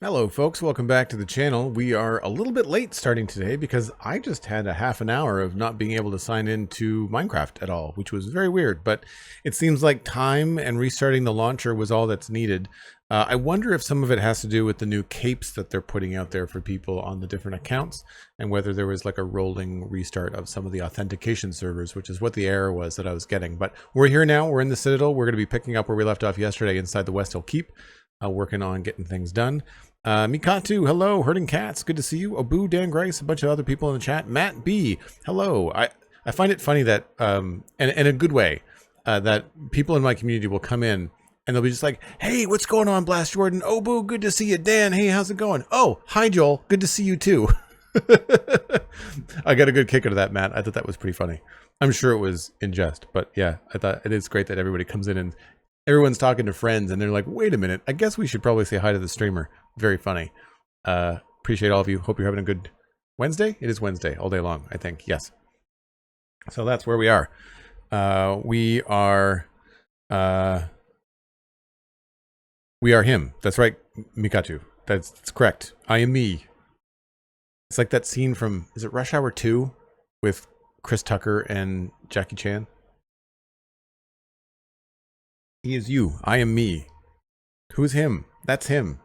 Hello folks, welcome back to the channel. We are a little bit late starting today because I just had a half an hour of not being able to sign into Minecraft at all, which was very weird, but it seems like time and restarting the launcher was all that's needed. I wonder if some of it has to do with the new capes that they're putting out there for people on the different accounts, and whether there was like a rolling restart of some of the authentication servers, which is what the error was that I was getting. But we're here now, we're in the Citadel, we're going to be picking up where we left off yesterday inside the Westhill Keep, working on getting things done. Mikatu, hello. Herding Cats, good to see you. Abu, Dan Grice, a bunch of other people in the chat. Matt B, hello. I find it funny that, and in a good way, that people in my community will come in and they'll be just like, hey, what's going on, Blast Jordan? Abu, good to see you. Dan, hey, how's it going? Oh, hi, Joel. Good to see you, too. I got a good kick out of that, Matt. I thought that was pretty funny. I'm sure it was in jest, but yeah, I thought it is great that everybody comes in and everyone's talking to friends and they're like, wait a minute, I guess we should probably say hi to the streamer. Very funny. Appreciate all of you. Hope you're having a good Wednesday. It is Wednesday all day long, I think. Yes. So that's where we are. We are him. That's right, Mikatu. That's correct. I am me. It's like that scene from, is it Rush Hour 2 with Chris Tucker and Jackie Chan? He is you. I am me. Who's him? That's him.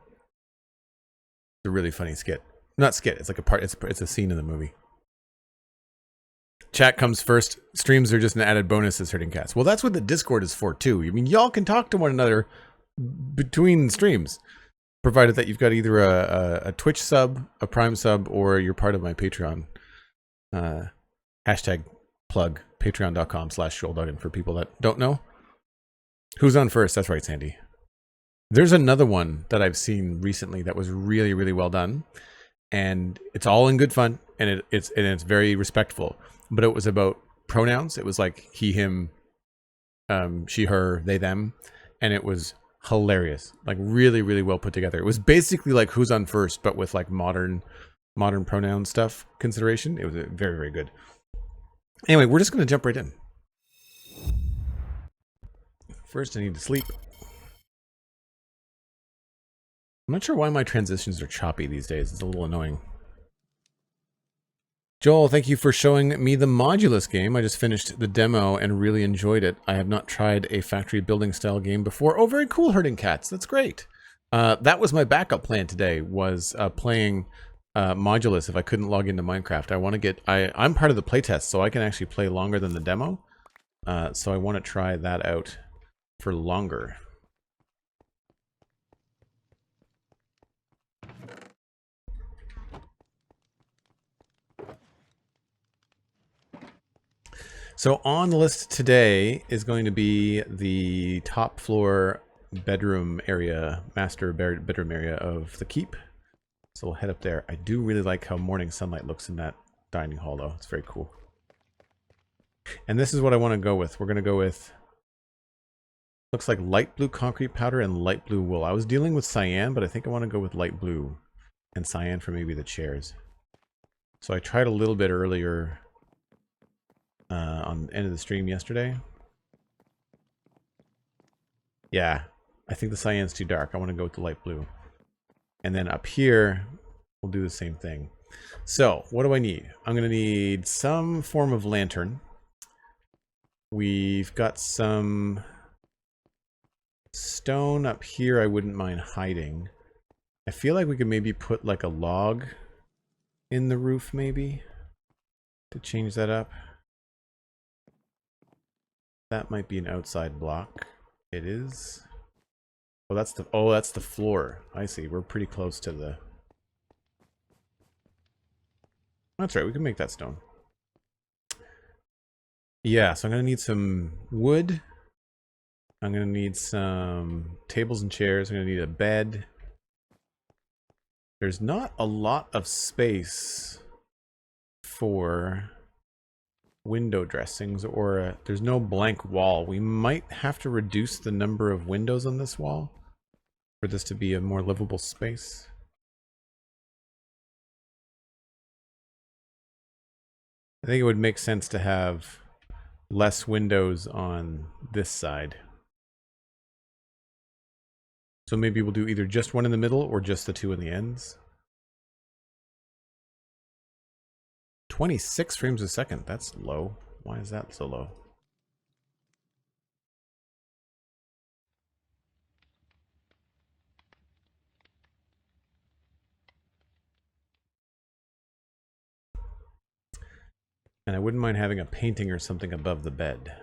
It's a really funny skit. Not skit. It's like a part. It's a scene in the movie. Chat comes first. Streams are just an added bonus as Herding Cats. Well, that's what the Discord is for too. I mean, y'all can talk to one another between streams, provided that you've got either a Twitch sub, a Prime sub, or you're part of my Patreon. Hashtag plug patreon.com/SkullDaisyGimp for people that don't know. Who's on first? That's right, Sandy. There's another one that I've seen recently that was really, really well done, and it's all in good fun, and it's very respectful. But it was about pronouns. It was like he, him, she, her, they, them, and it was hilarious. Like really, really well put together. It was basically like Who's on First, but with like modern pronoun stuff consideration. It was very, very good. Anyway, we're just gonna jump right in. First, I need to sleep. I'm not sure why my transitions are choppy these days. It's a little annoying. Joel, thank you for showing me the Modulus game. I just finished the demo and really enjoyed it. I have not tried a factory building style game before. Oh, very cool, Herding Cats. That's great. That was my backup plan today, was playing Modulus if I couldn't log into Minecraft. I want to get... I'm part of the playtest, so I can actually play longer than the demo. So I want to try that out for longer. So on the list today is going to be the top floor bedroom area, master bedroom area of the keep. So we'll head up there. I do really like how morning sunlight looks in that dining hall though. It's very cool. And this is what I want to go with. We're going to go with, looks like light blue concrete powder and light blue wool. I was dealing with cyan, but I think I want to go with light blue and cyan for maybe the chairs. So I tried a little bit earlier on the end of the stream yesterday. Yeah, I think the cyan's too dark. I want to go with the light blue. And then up here, we'll do the same thing. So, what do I need? I'm going to need some form of lantern. We've got some stone up here I wouldn't mind hiding. I feel like we could maybe put like a log in the roof maybe to change that up. That might be an outside block. It is. Oh, that's the floor. I see. We're pretty close to the... That's right. We can make that stone. Yeah, so I'm going to need some wood. I'm going to need some tables and chairs. I'm going to need a bed. There's not a lot of space for window dressings, or there's no blank wall. We might have to reduce the number of windows on this wall for this to be a more livable space. I think it would make sense to have less windows on this side. So maybe we'll do either just one in the middle or just the two in the ends. 26 frames a second. That's low. Why is that so low? And I wouldn't mind having a painting or something above the bed.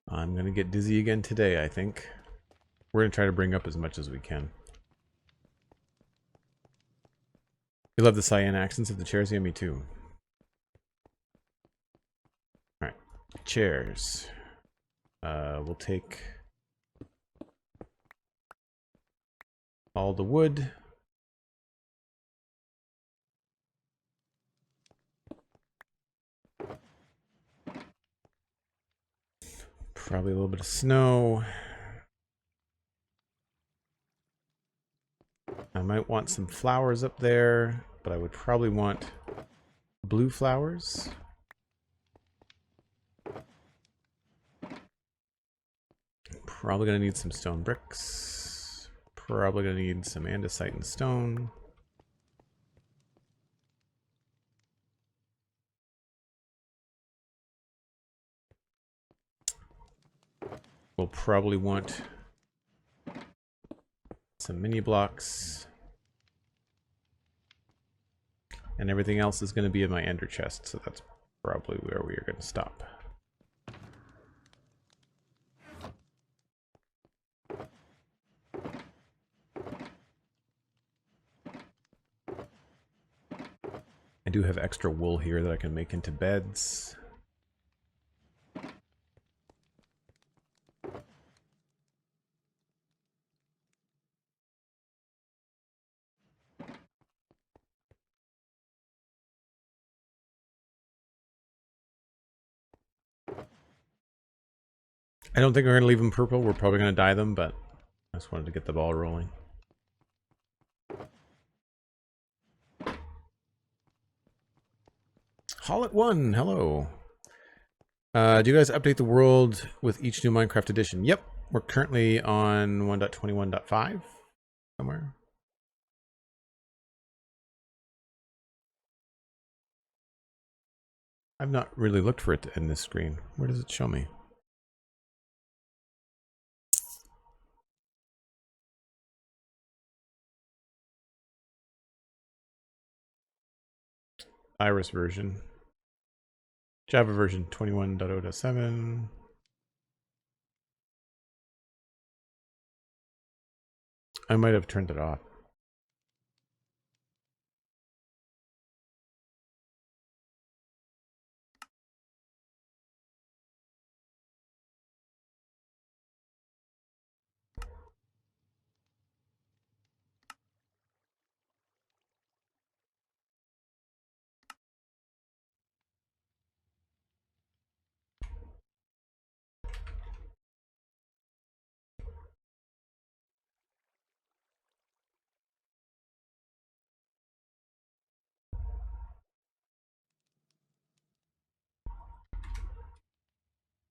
I'm going to get dizzy again today, I think. We're going to try to bring up as much as we can. You love the cyan accents of the chairs? Yeah, me too. Alright, chairs. We'll take all the wood. Probably a little bit of snow. I might want some flowers up there, but I would probably want blue flowers. Probably going to need some stone bricks. Probably going to need some andesite and stone. We'll probably want some mini blocks. And everything else is going to be in my ender chest, so that's probably where we are going to stop. I do have extra wool here that I can make into beds. I don't think we're going to leave them purple. We're probably going to dye them, but I just wanted to get the ball rolling. Hall at 1, hello. Do you guys update the world with each new Minecraft edition? Yep, we're currently on 1.21.5 somewhere. I've not really looked for it in this screen. Where does it show me? Iris version. Java version 21.0.7. I might have turned it off.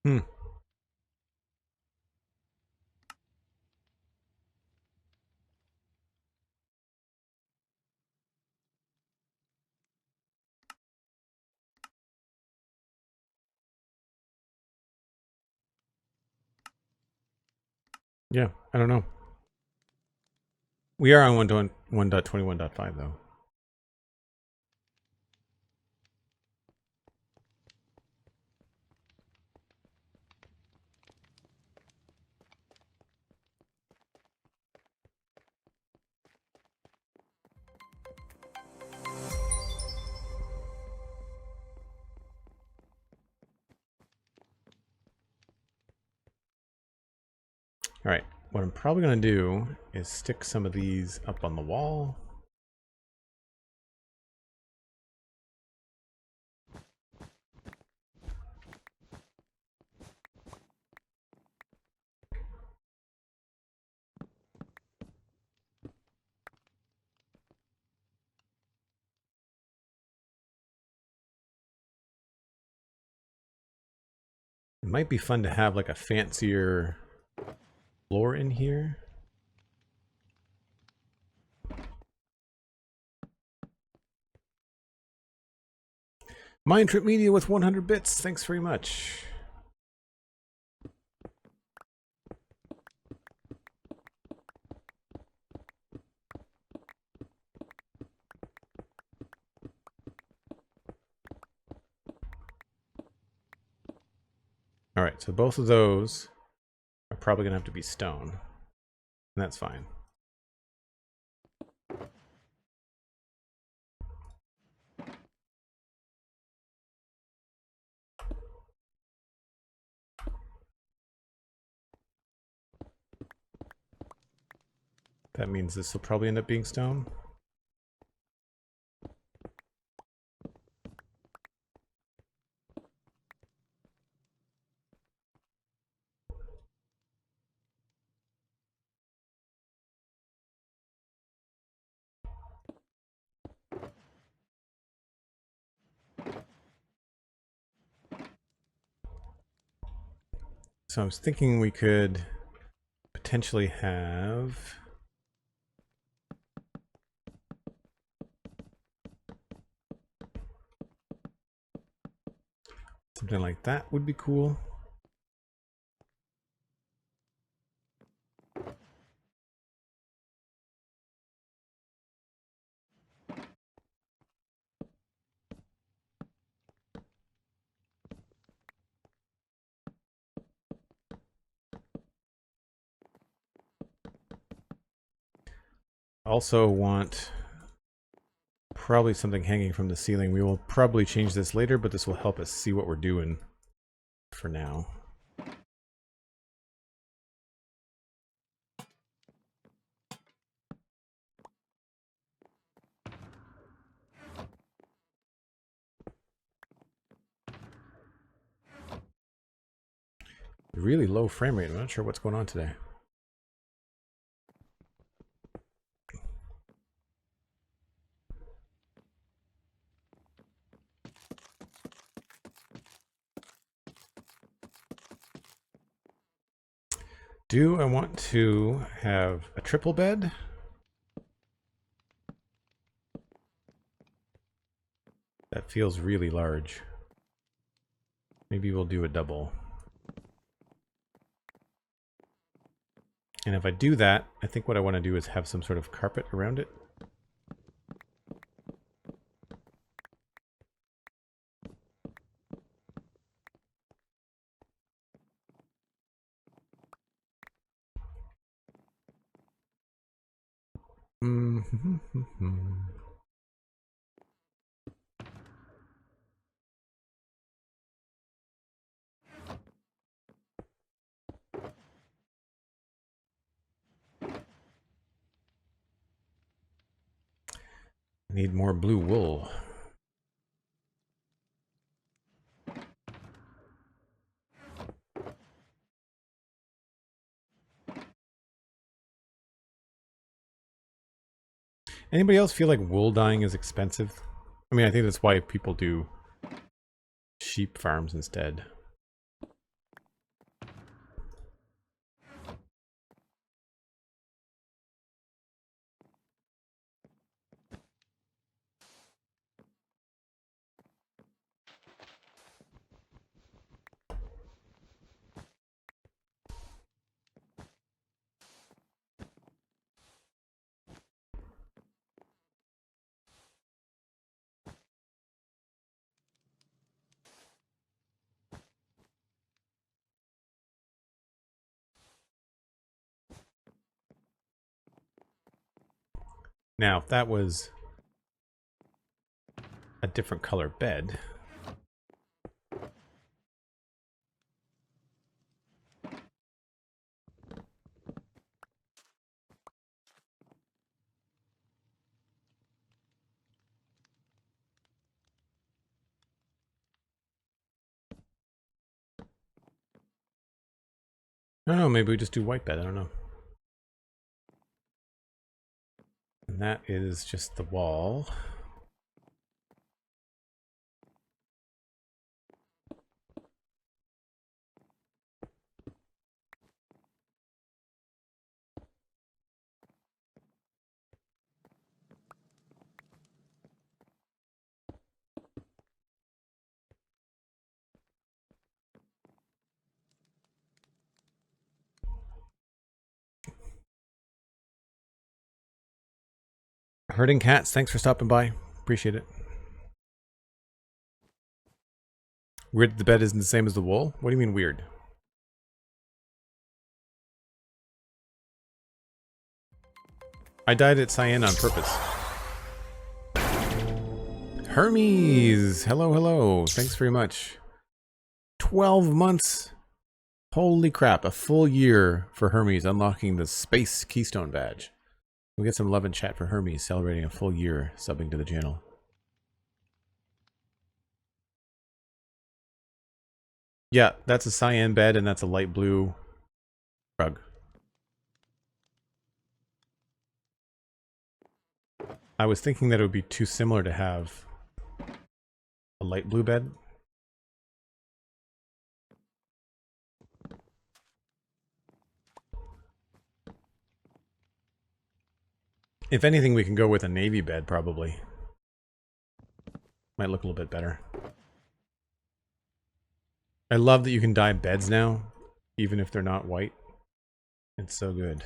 Hmm. Yeah, I don't know. We are on 1.21.5 though. All right, what I'm probably going to do is stick some of these up on the wall. might be fun to have like a fancier floor in here. MindTripMedia with 100 bits. Thanks very much. All right, so both of those are probably going to have to be stone. And that's fine. That means this will probably end up being stone. So I was thinking we could potentially have something like that would be cool. Also want probably something hanging from the ceiling. We will probably change this later, but this will help us see what we're doing for now. Really low frame rate. I'm not sure what's going on today. Do I want to have a triple bed? That feels really large. Maybe we'll do a double. And if I do that, I think what I want to do is have some sort of carpet around it. Need more blue wool. Anybody else feel like wool dyeing is expensive? I mean, I think that's why people do sheep farms instead. Now, if that was a different color bed, I don't know, maybe we just do white bed, I don't know. And that is just the wall. Herding Cats, thanks for stopping by. Appreciate it. Weird the bed isn't the same as the wool? What do you mean weird? I dyed it cyan on purpose. Hermes! Hello, hello. Thanks very much. 12 months. Holy crap, a full year for Hermes unlocking the Space Keystone badge. We'll get some love and chat for Hermes celebrating a full year subbing to the channel. Yeah, that's a cyan bed and that's a light blue rug. I was thinking that it would be too similar to have a light blue bed. If anything, we can go with a navy bed, probably. Might look a little bit better. I love that you can dye beds now, even if they're not white. It's so good.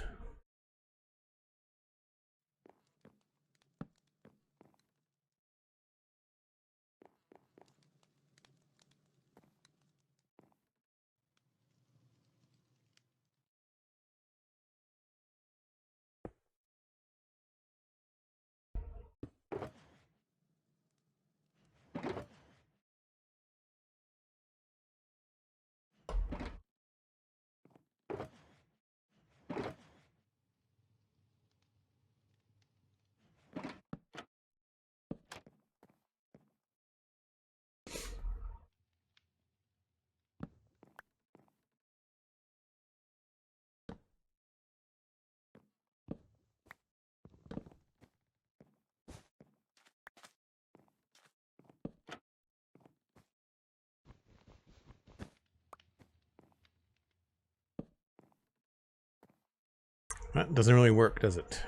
That doesn't really work, does it?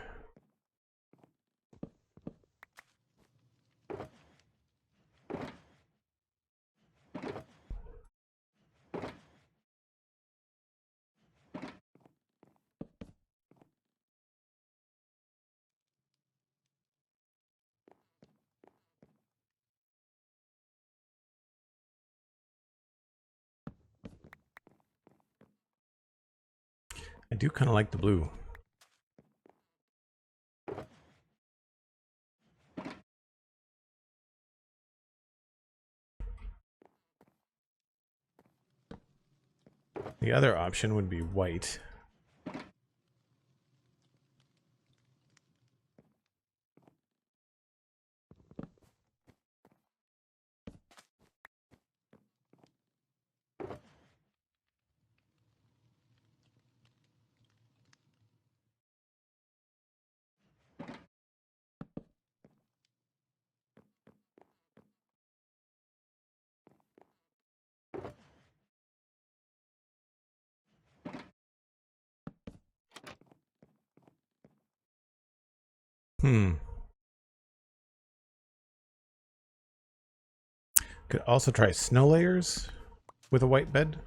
I do kind of like the blue. The other option would be white. Could also try snow layers with a white bed.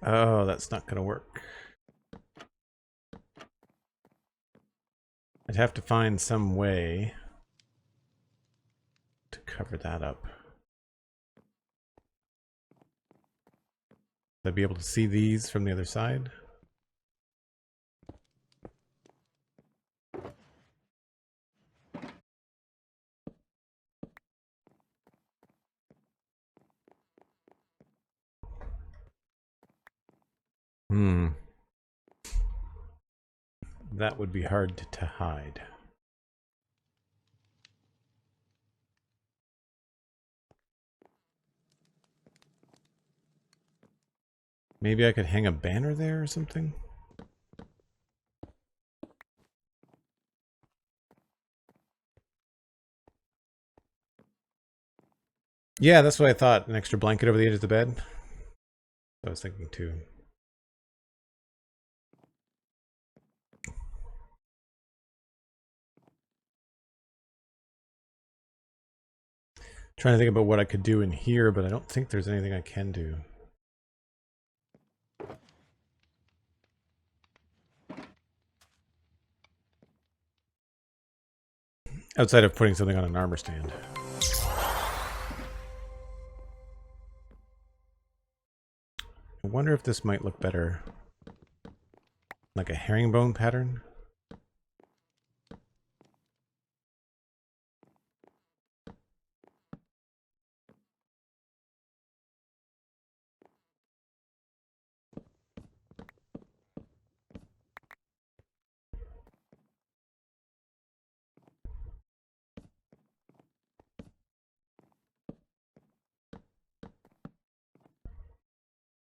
Oh, that's not going to work. I'd have to find some way to cover that up. Would I be able to see these from the other side? That would be hard to hide. Maybe I could hang a banner there or something? Yeah, that's what I thought. An extra blanket over the edge of the bed. I was thinking too. Trying to think about what I could do in here, but I don't think there's anything I can do. Outside of putting something on an armor stand. I wonder if this might look better. Like a herringbone pattern?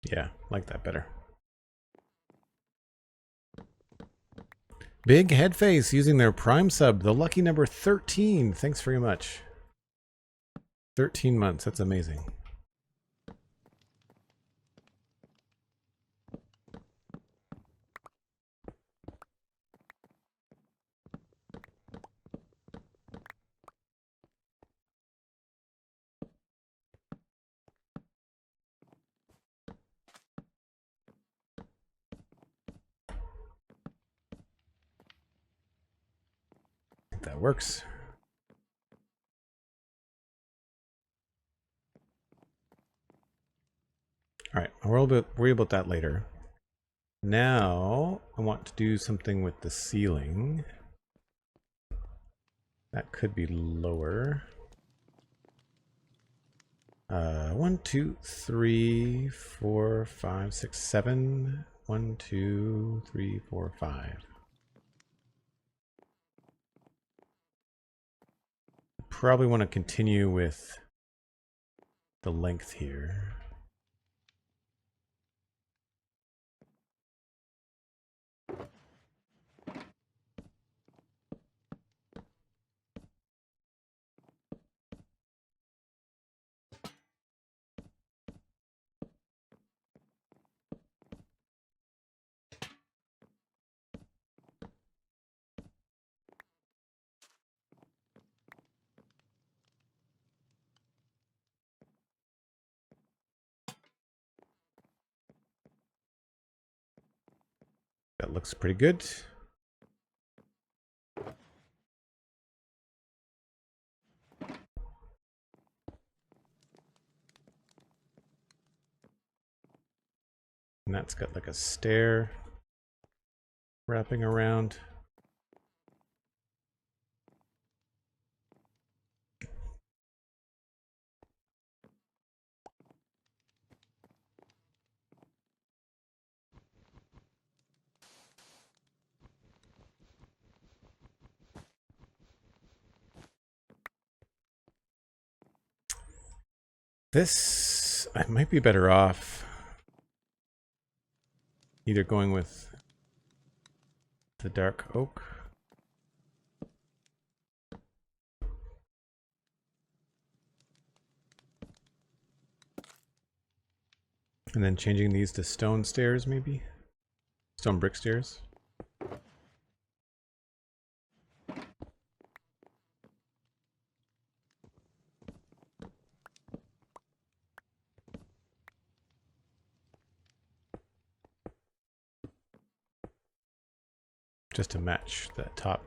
Yeah, like that better. Big Headface using their Prime sub, the lucky number 13. Thanks very much. 13 months, that's amazing. That works. All right, I'll worry about that later. Now, I want to do something with the ceiling. That could be lower. 1, 2, 3, 4, 5, 6, 7. 1, 2, 3, 4, 5. Probably want to continue with the length here. That looks pretty good. And that's got like a stair wrapping around. This, I might be better off either going with the dark oak. And then changing these to stone stairs, maybe? Stone brick stairs. Just to match that top.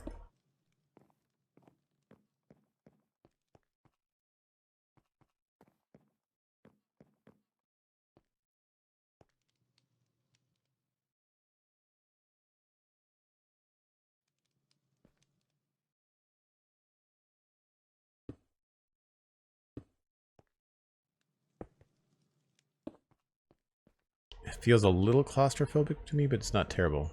It feels a little claustrophobic to me, but it's not terrible.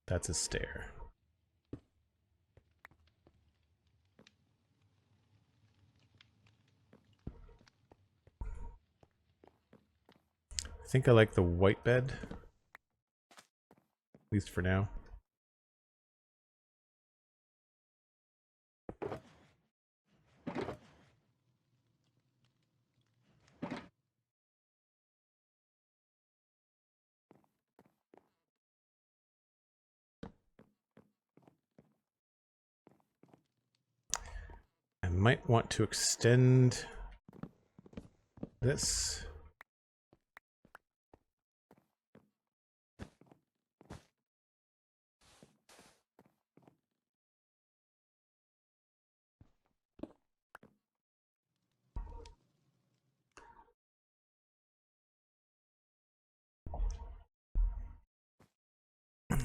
That's a stair. I think I like the white bed, at least for now. I might want to extend this.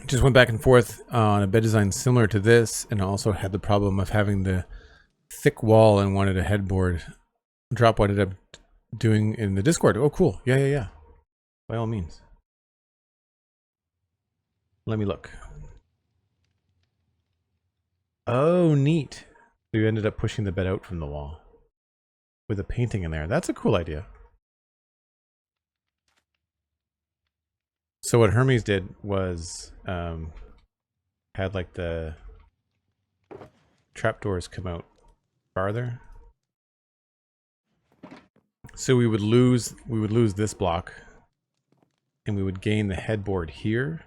Just went back and forth on a bed design similar to this, and also had the problem of having the thick wall and wanted a headboard. Drop what I ended up doing in the Discord. Oh, cool. Yeah. By all means. Let me look. Oh, neat. So you ended up pushing the bed out from the wall with a painting in there. That's a cool idea. So what Hermes did was had like the trapdoors come out farther. So we would lose this block, and we would gain the headboard here.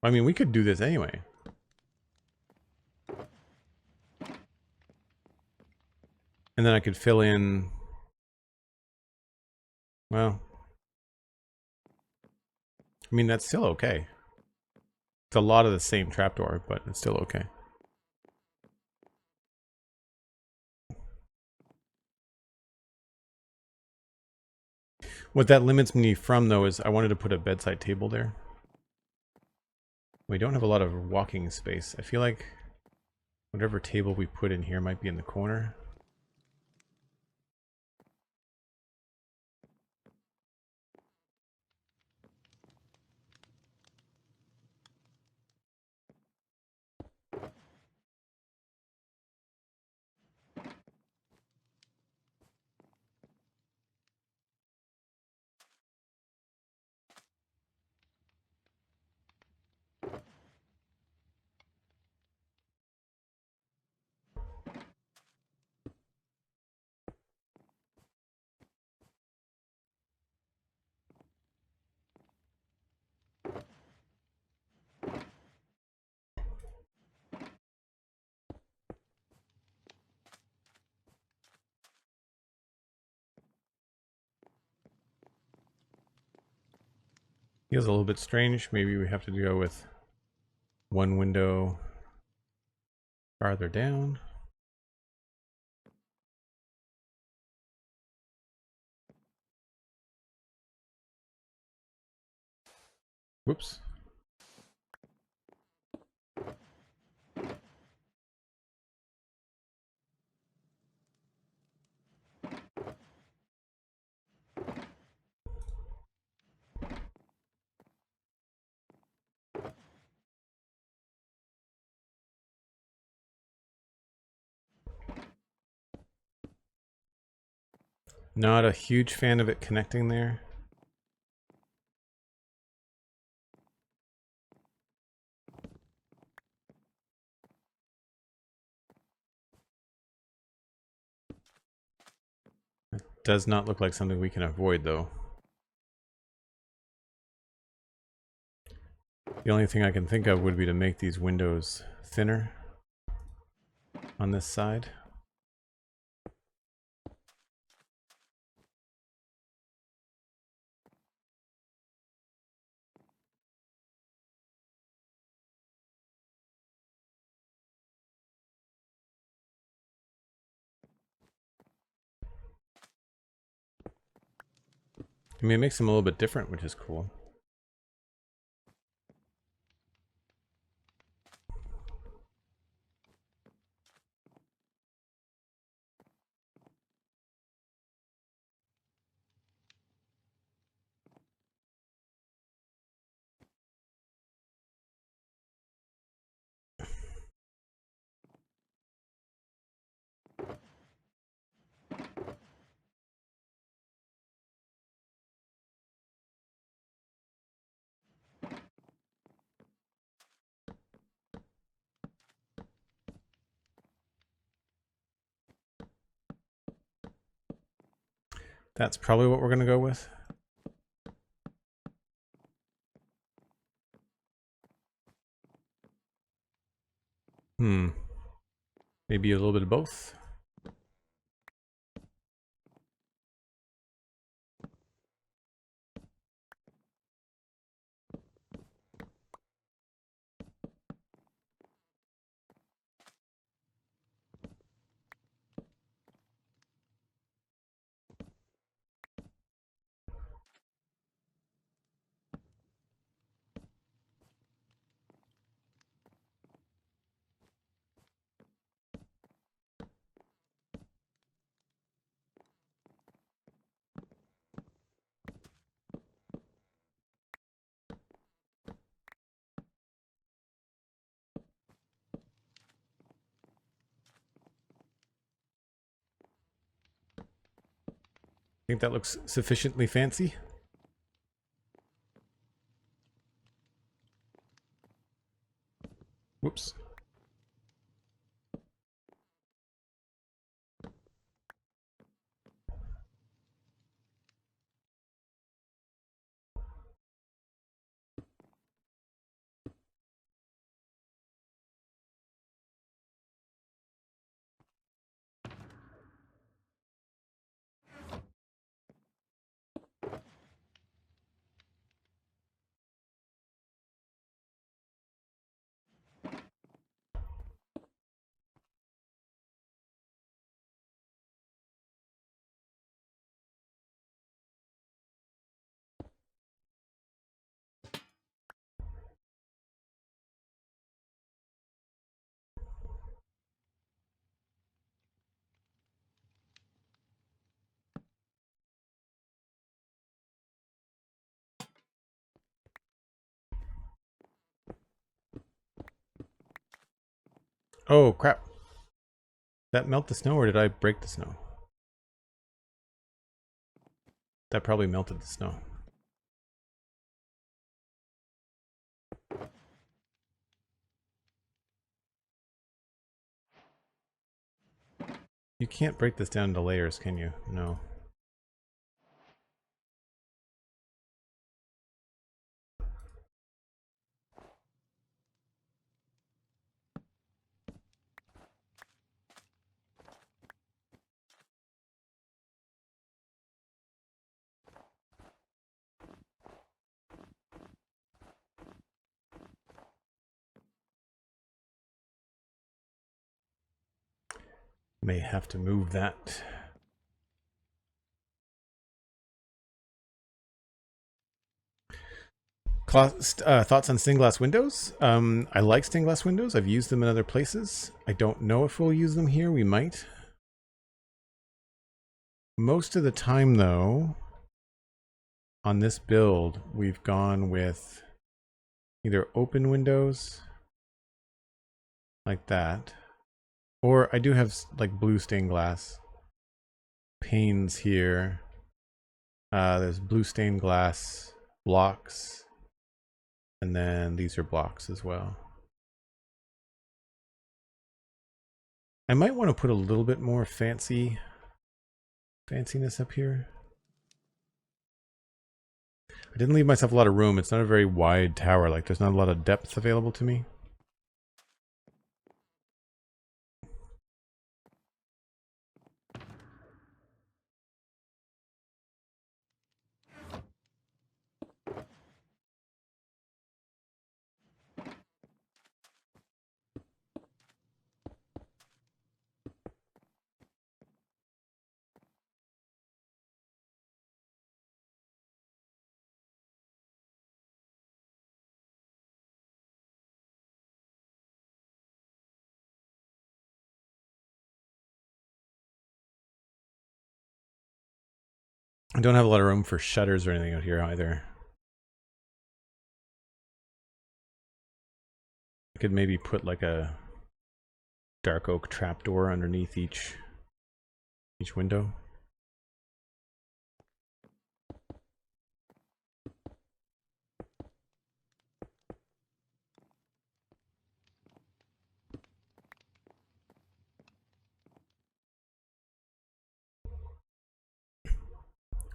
I mean, we could do this anyway. And then I could fill in, well, I mean, that's still okay. It's a lot of the same trapdoor, but it's still okay. What that limits me from, though, is I wanted to put a bedside table there. We don't have a lot of walking space. I feel like whatever table we put in here might be in the corner. Feels a little bit strange. Maybe we have to go with one window farther down. Whoops. Not a huge fan of it connecting there. It does not look like something we can avoid, though. The only thing I can think of would be to make these windows thinner on this side. I mean, it makes them a little bit different, which is cool. That's probably what we're going to go with. Maybe a little bit of both. I think that looks sufficiently fancy. Whoops. Oh, crap. Did that melt the snow or did I break the snow? That probably melted the snow. You can't break this down into layers, can you? No. May have to move that. Thoughts on stained glass windows? I like stained glass windows. I've used them in other places. I don't know if we'll use them here. We might. Most of the time, though, on this build, we've gone with either open windows, like that, or I do have like blue stained glass panes here. There's blue stained glass blocks, and then these are blocks as well. I might want to put a little bit more fanciness up here. I didn't leave myself a lot of room. It's not a very wide tower. Like, there's not a lot of depth available to me. I don't have a lot of room for shutters or anything out here either. I could maybe put like a dark oak trapdoor underneath each window.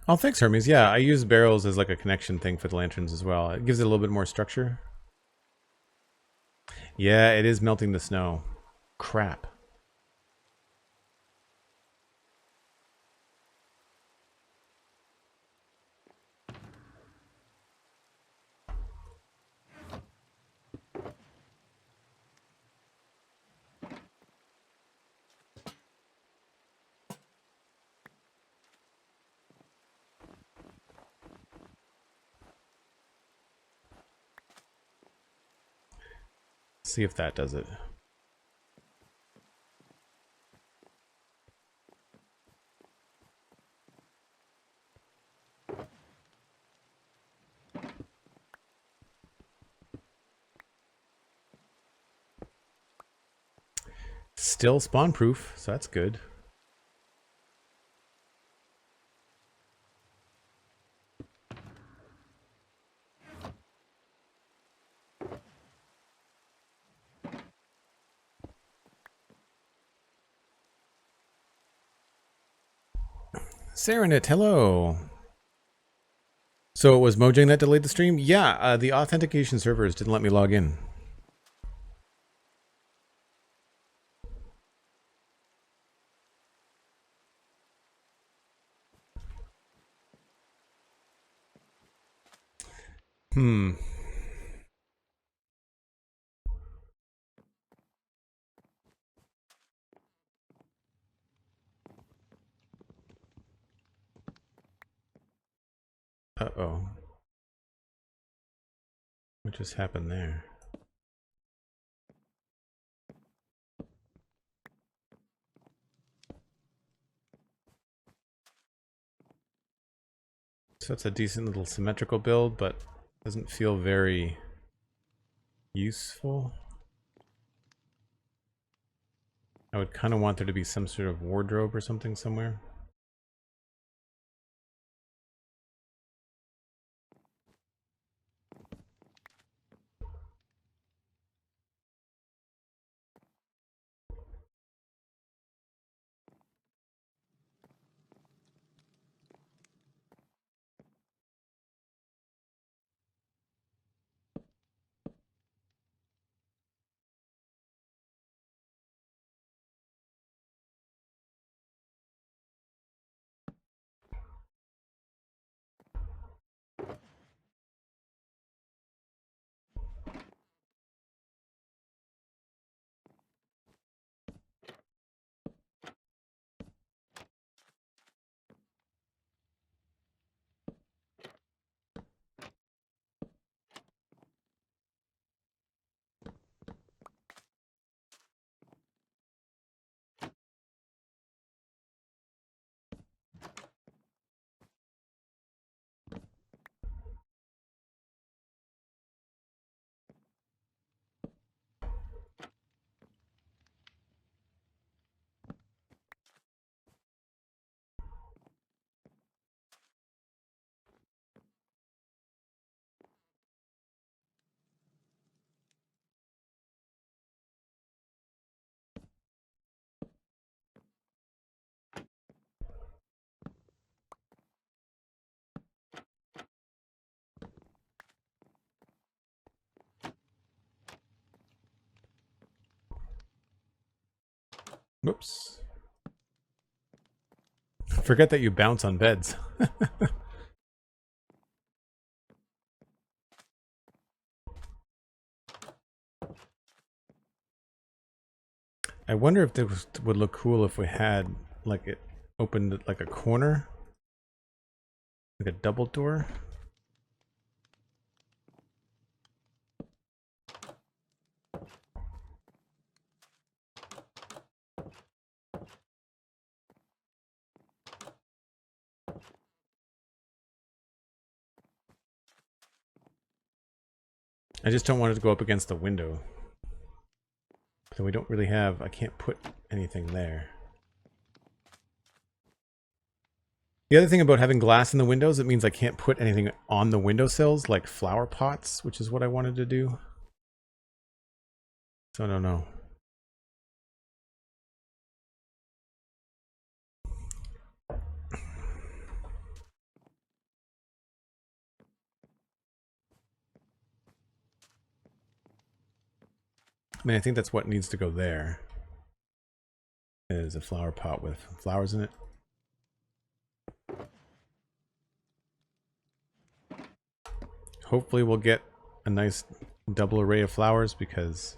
Oh, thanks, Hermes. Yeah, I use barrels as like a connection thing for the lanterns as well. It gives it a little bit more structure. Yeah, it is melting the snow. Crap. See if that does it. Still spawn proof, so that's good. Serenit, hello. So it was Mojang that delayed the stream? Yeah, the authentication servers didn't let me log in. Uh-oh. What just happened there? So it's a decent little symmetrical build, but doesn't feel very useful. I would kind of want there to be some sort of wardrobe or something somewhere. Whoops. Forget that you bounce on beds. I wonder if this would look cool if we had, like, it opened like a corner. Like a double door. I just don't want it to go up against the window. So we don't really have, I can't put anything there. The other thing about having glass in the windows, it means I can't put anything on the windowsills, like flower pots, which is what I wanted to do. So I don't know. I mean, I think that's what needs to go there. Is a flower pot with flowers in it. Hopefully we'll get a nice double array of flowers because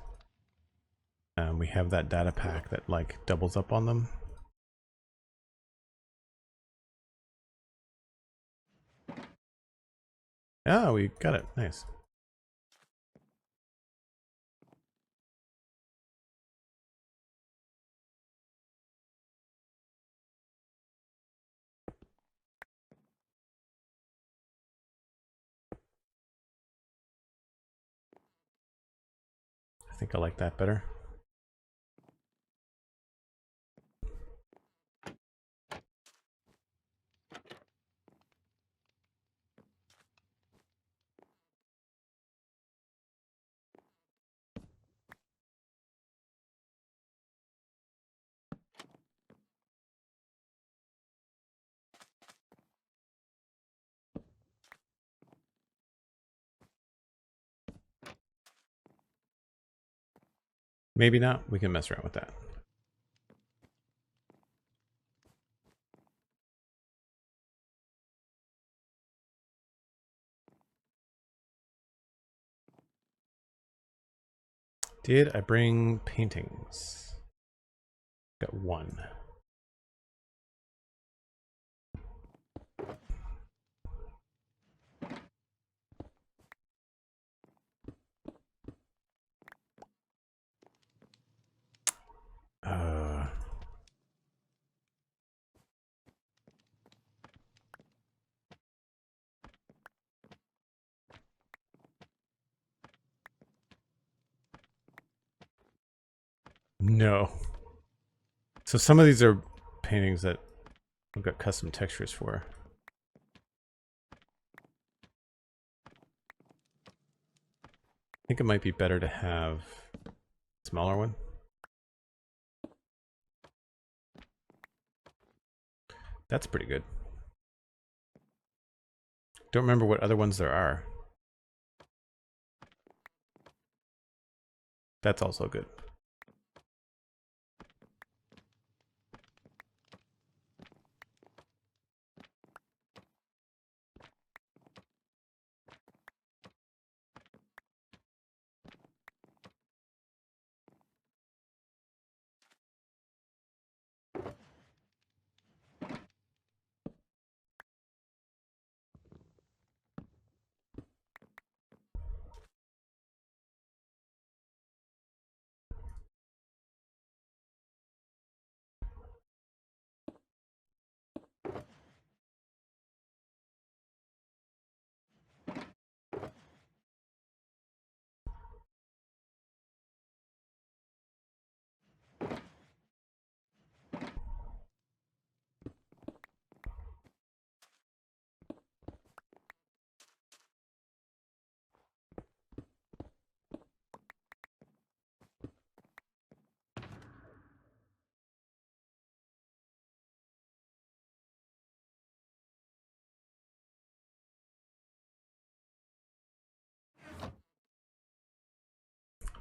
we have that data pack that like doubles up on them. Ah, we got it. Nice. I think I like that better. Maybe not. We can mess around with that. Did I bring paintings? Got one. No. So some of these are paintings that I've got custom textures for. I think it might be better to have a smaller one. That's pretty good. Don't remember what other ones there are. That's also good.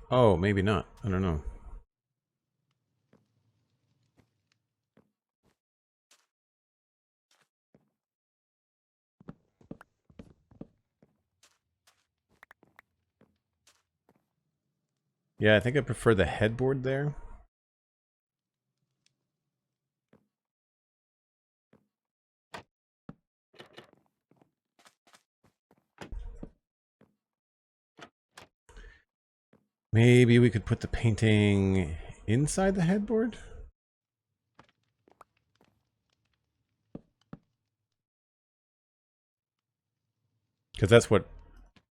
Oh, maybe not. I don't know. Yeah, I think I prefer the headboard there. Maybe we could put the painting inside the headboard? Because that's what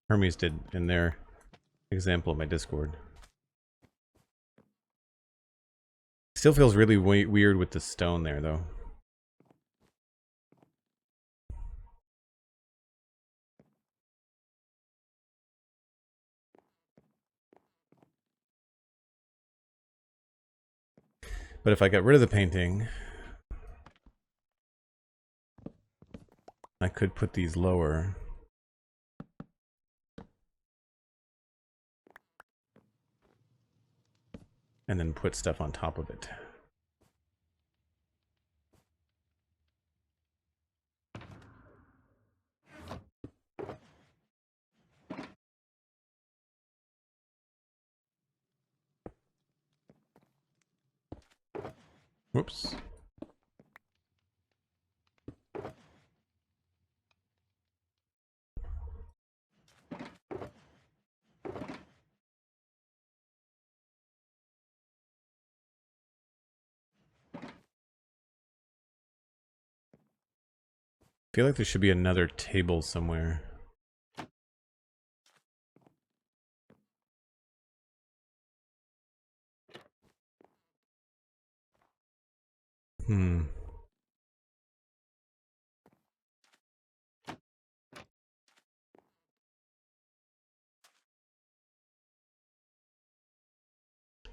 Hermes did in their example of my Discord. Still feels really weird with the stone there, though. But if I got rid of the painting, I could put these lower. and then put stuff on top of it. Whoops. I feel like there should be another table somewhere.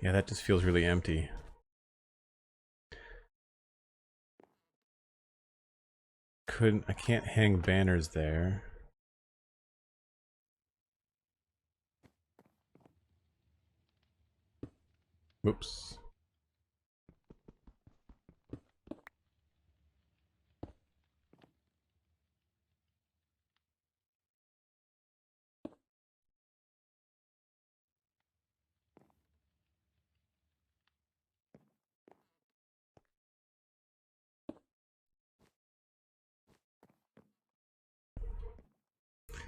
Yeah, that just feels really empty. I can't hang banners there. Whoops.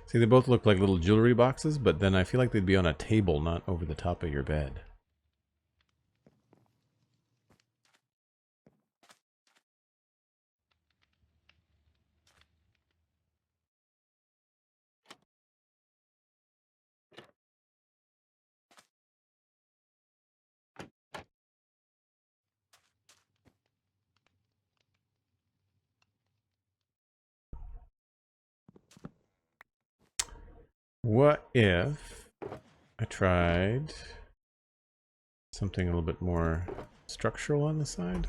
See, they both look like little jewelry boxes, but then I feel like they'd be on a table, not over the top of your bed. What if I tried something a little bit more structural on the side?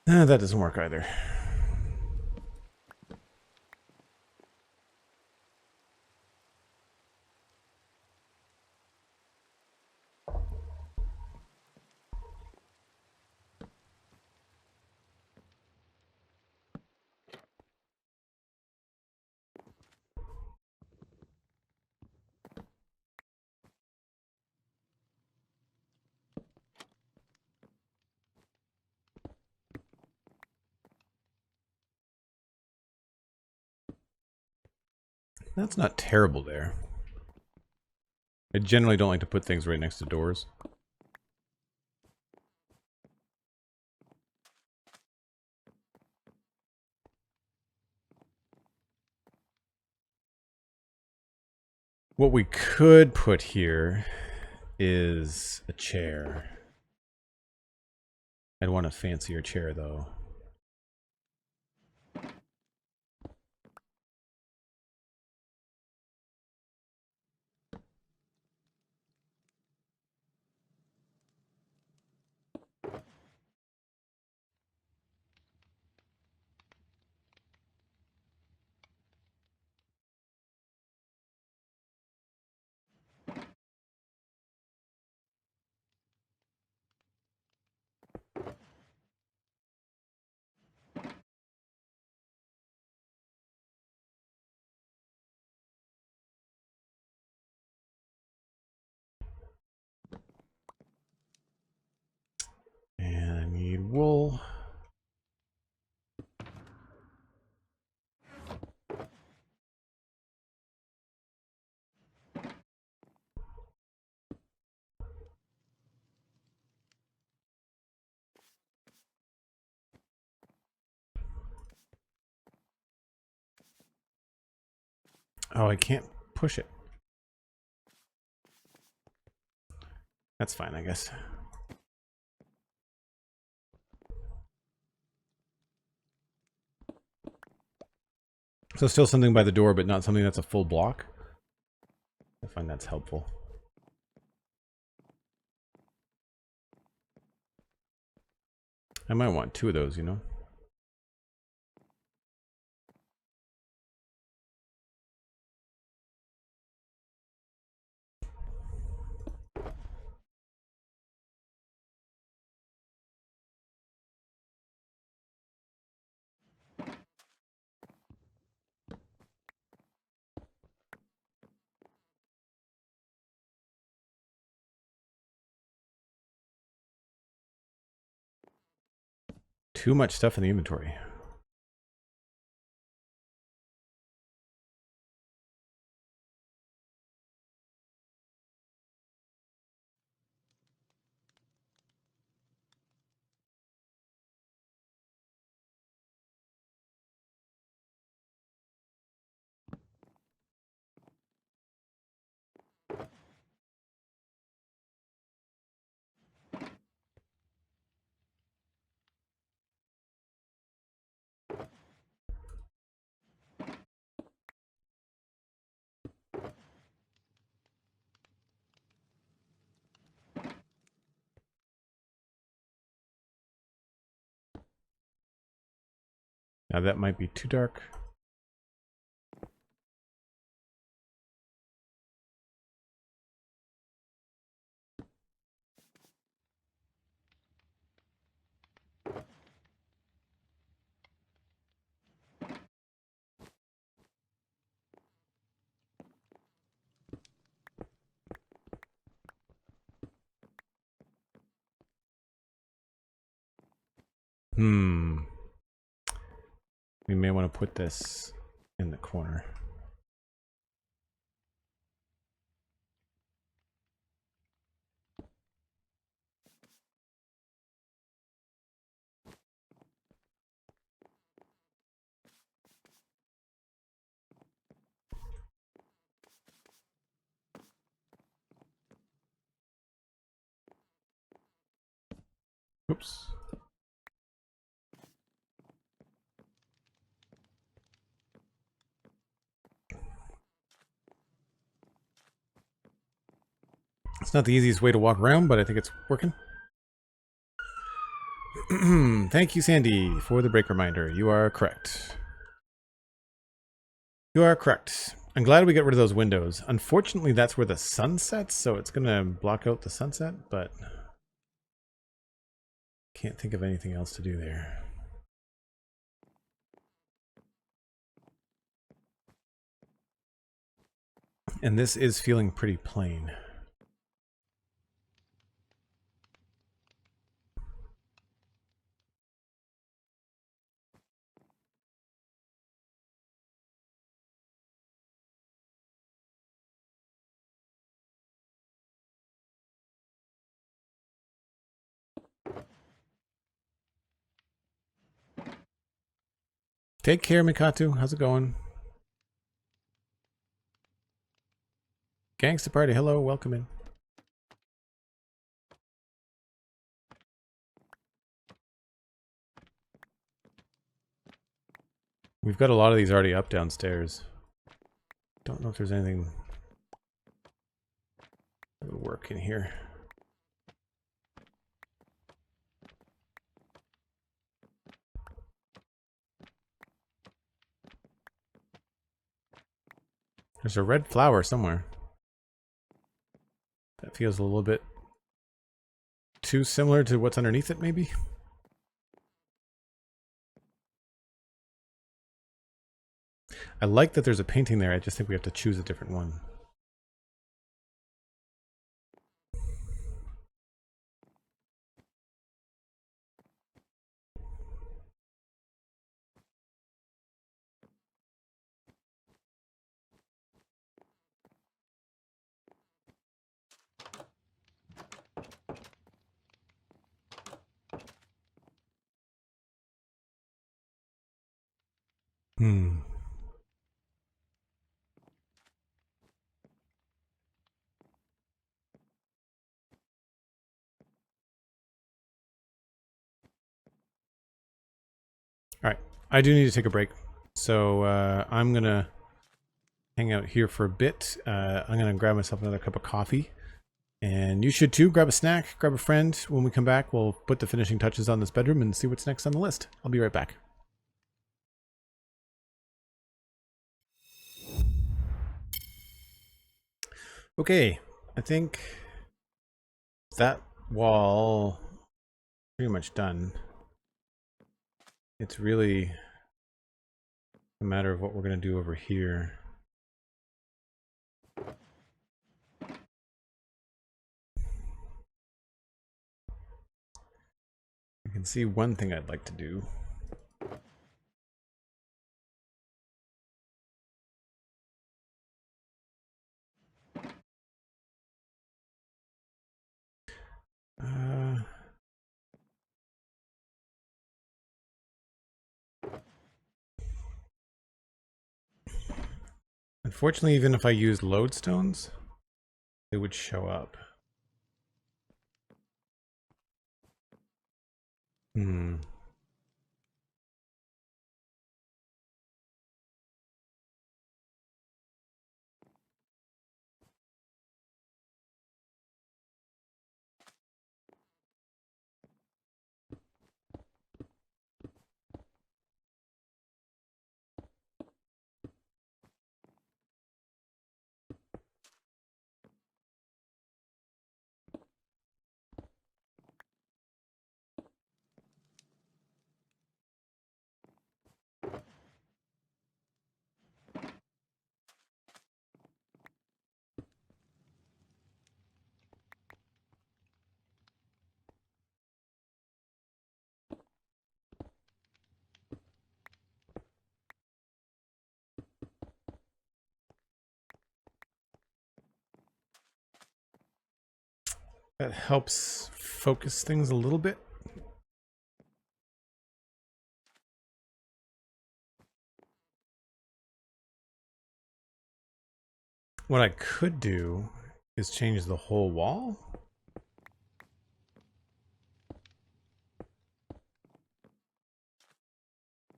That doesn't work either. That's not terrible there. I generally don't like to put things right next to doors. What we could put here is a chair. I'd want a fancier chair, though. Oh, I can't push it. That's fine, I guess. So still something by the door, but not something that's a full block. I find that's helpful. I might want 2 of those, you know? Too much stuff in the inventory. Now that might be too dark. We may want to put this in the corner. Oops. It's not the easiest way to walk around, but I think it's working. Thank you, Sandy, for the break reminder. You are correct. You are correct. I'm glad we got rid of those windows. Unfortunately, that's where the sun sets, so it's going to block out the sunset, but can't think of anything else to do there. And this is feeling pretty plain. Take care, Mikatu. How's it going? Gangsta Party, hello, welcome in. We've got a lot of these already up downstairs. Don't know if there's anything that would work in here. There's a red flower somewhere. That feels a little bit too similar to what's underneath it, maybe? I like that there's a painting there. I just think we have to choose a different one. I do need to take a break. So I'm going to hang out here for a bit. I'm going to grab myself another cup of coffee. And you should too. Grab a snack, grab a friend. When we come back, we'll put the finishing touches on this bedroom and see what's next on the list. I'll be right back. Okay, I think that wall pretty much done. It's really a matter of what we're going to do over here. I can see one thing I'd like to do. Unfortunately, even if I use lodestones, they would show up. Hmm. That helps focus things a little bit. What I could do is change the whole wall.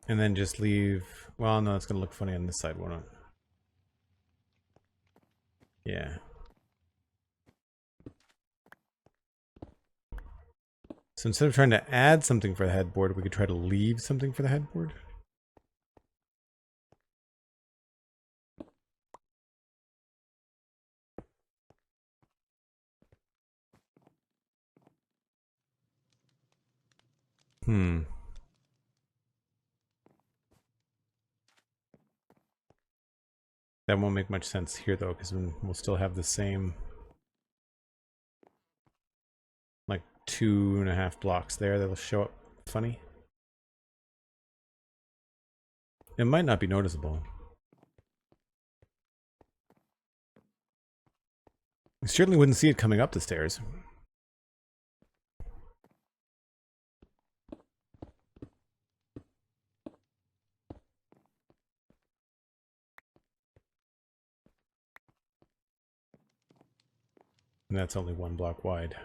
And then just leave... Well, no, it's going to look funny on this side, won't it? Yeah. So instead of trying to add something for the headboard, we could try to leave something for the headboard. Hmm. That won't make much sense here, though, because we'll still have the same... like 2.5 blocks there that'll show up funny. It might not be noticeable. You certainly wouldn't see it coming up the stairs. And that's only 1 block wide.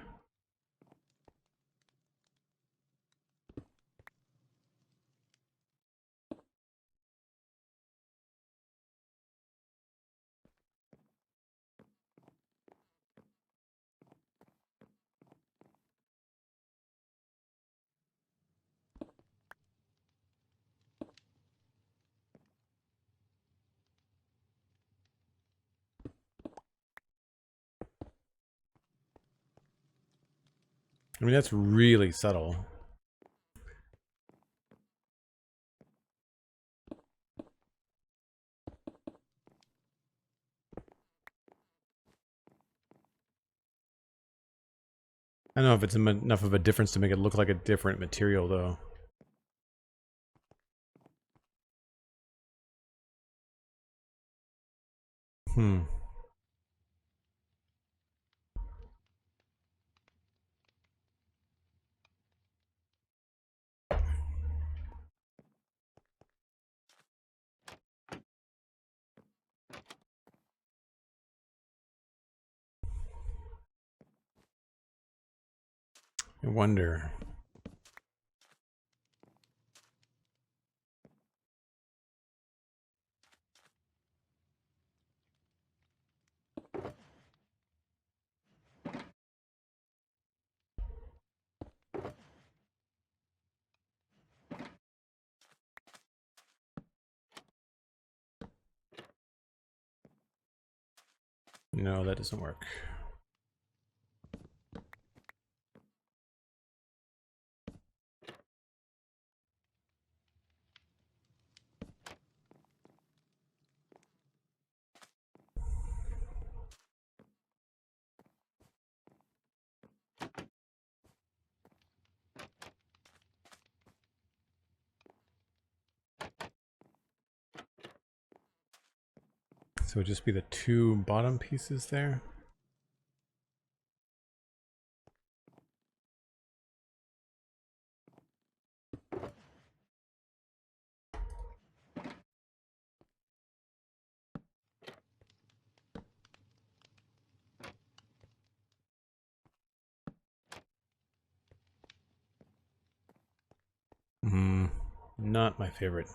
I mean, that's really subtle. I don't know if it's enough of a difference to make it look like a different material, though. Hmm. I wonder. No, that doesn't work. So it would just be the two bottom pieces there. Not my favorite.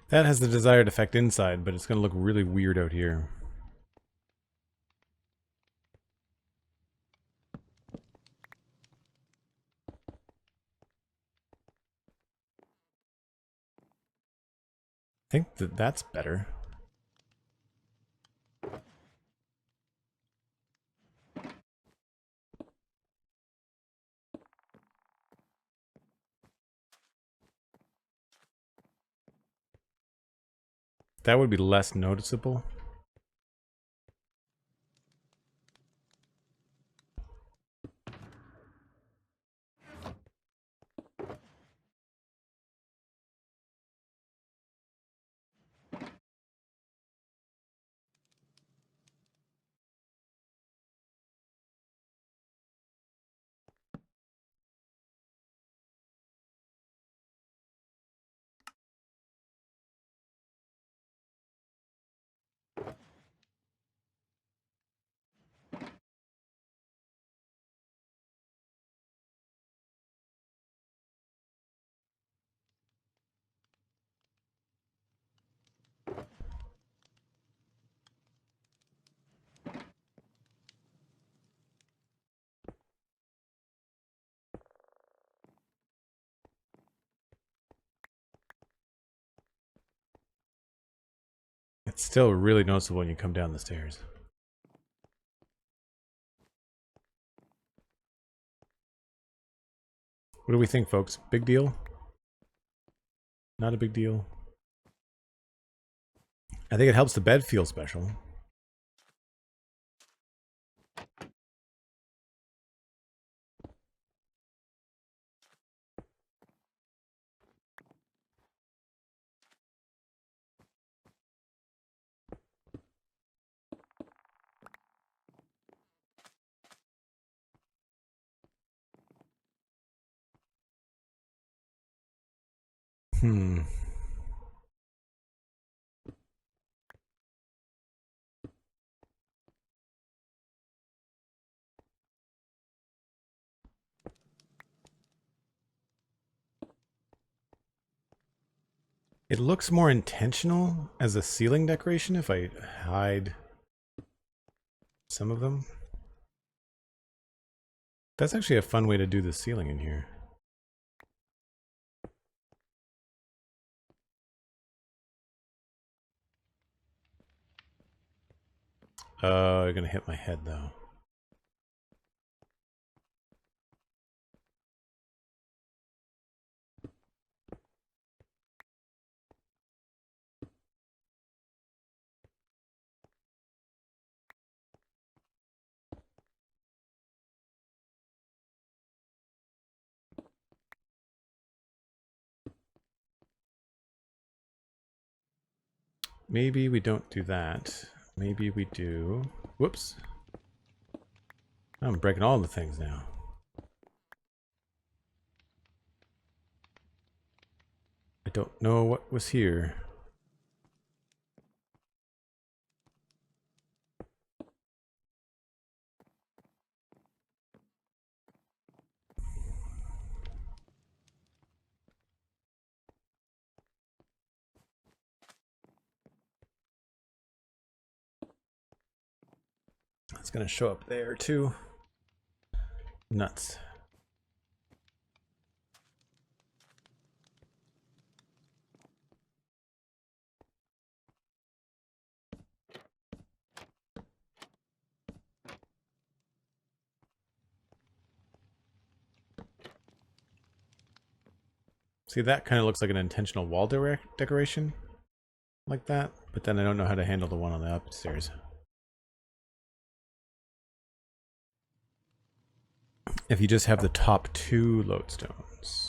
That has the desired effect inside, but it's going to look really weird out here. I think that that's better. That would be less noticeable. It's still really noticeable when you come down the stairs. What do we think, folks? Big deal? Not a big deal? I think it helps the bed feel special. It looks more intentional as a ceiling decoration if I hide some of them. That's actually a fun way to do the ceiling in here. You're gonna hit my head though. Maybe we don't do that. Maybe we do... Whoops. I'm breaking all the things now. I don't know what was here. It's going to show up there too. Nuts. See, that kind of looks like an intentional wall decoration, like that, but then I don't know how to handle the one on the upstairs. If you just have the top 2 lodestones.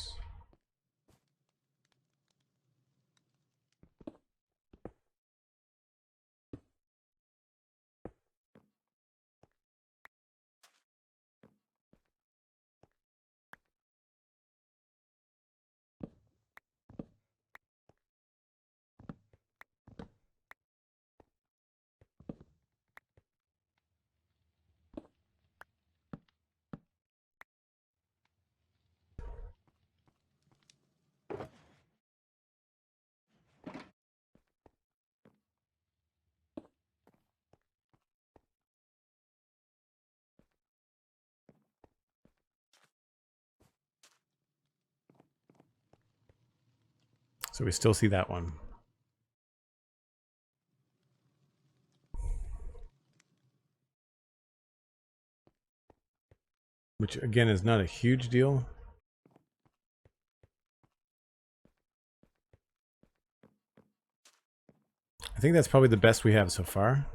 So we still see that one. Which again is not a huge deal. I think that's probably the best we have so far.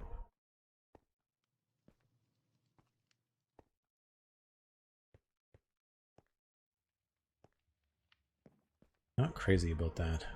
Not crazy about that.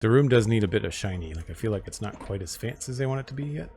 The room does need a bit of shiny. Like, I feel like it's not quite as fancy as they want it to be yet.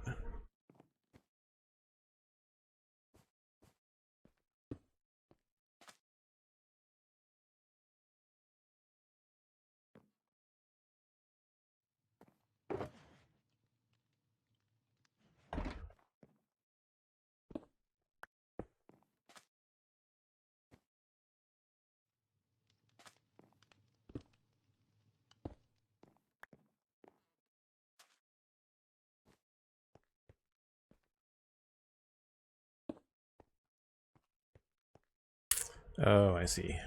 Oh, I see.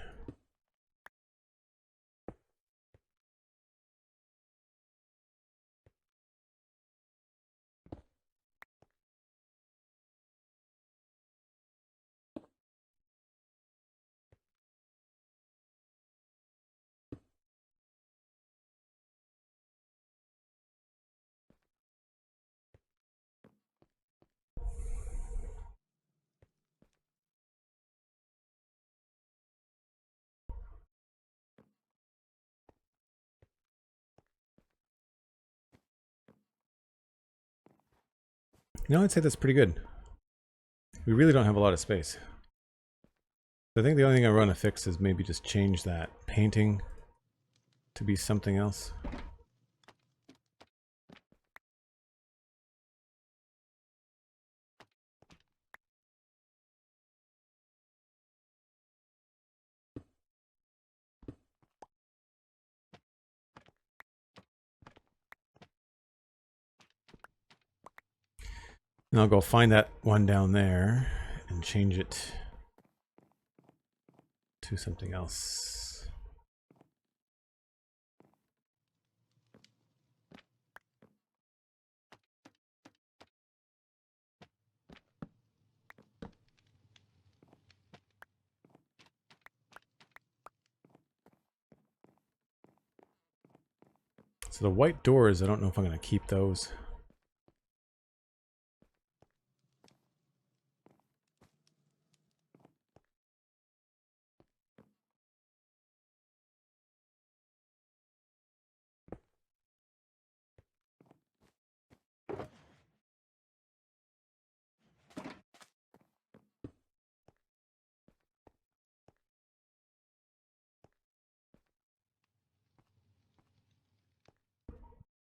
No, I'd say that's pretty good. We really don't have a lot of space. I think the only thing I want to fix is maybe just change that painting to be something else. And I'll go find that one down there and change it to something else. So the white doors, I don't know if I'm going to keep those.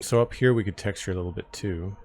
So up here we could texture a little bit too.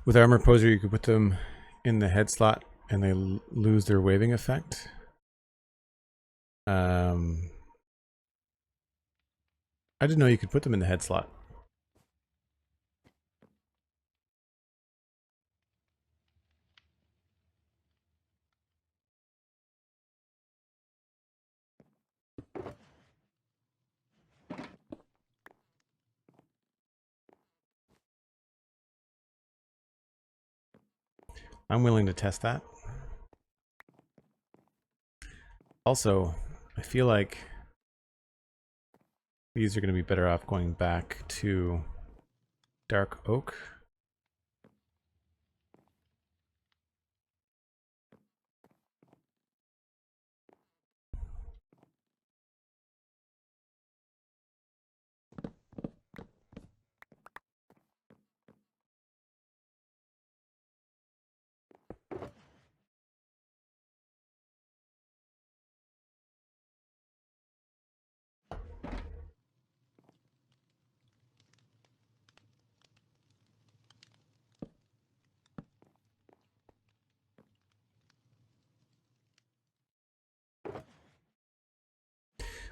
With Armor Poser, you could put them in the head slot and they lose their waving effect. I didn't know you could put them in the head slot. I'm willing to test that. Also, I feel like these are going to be better off going back to dark oak.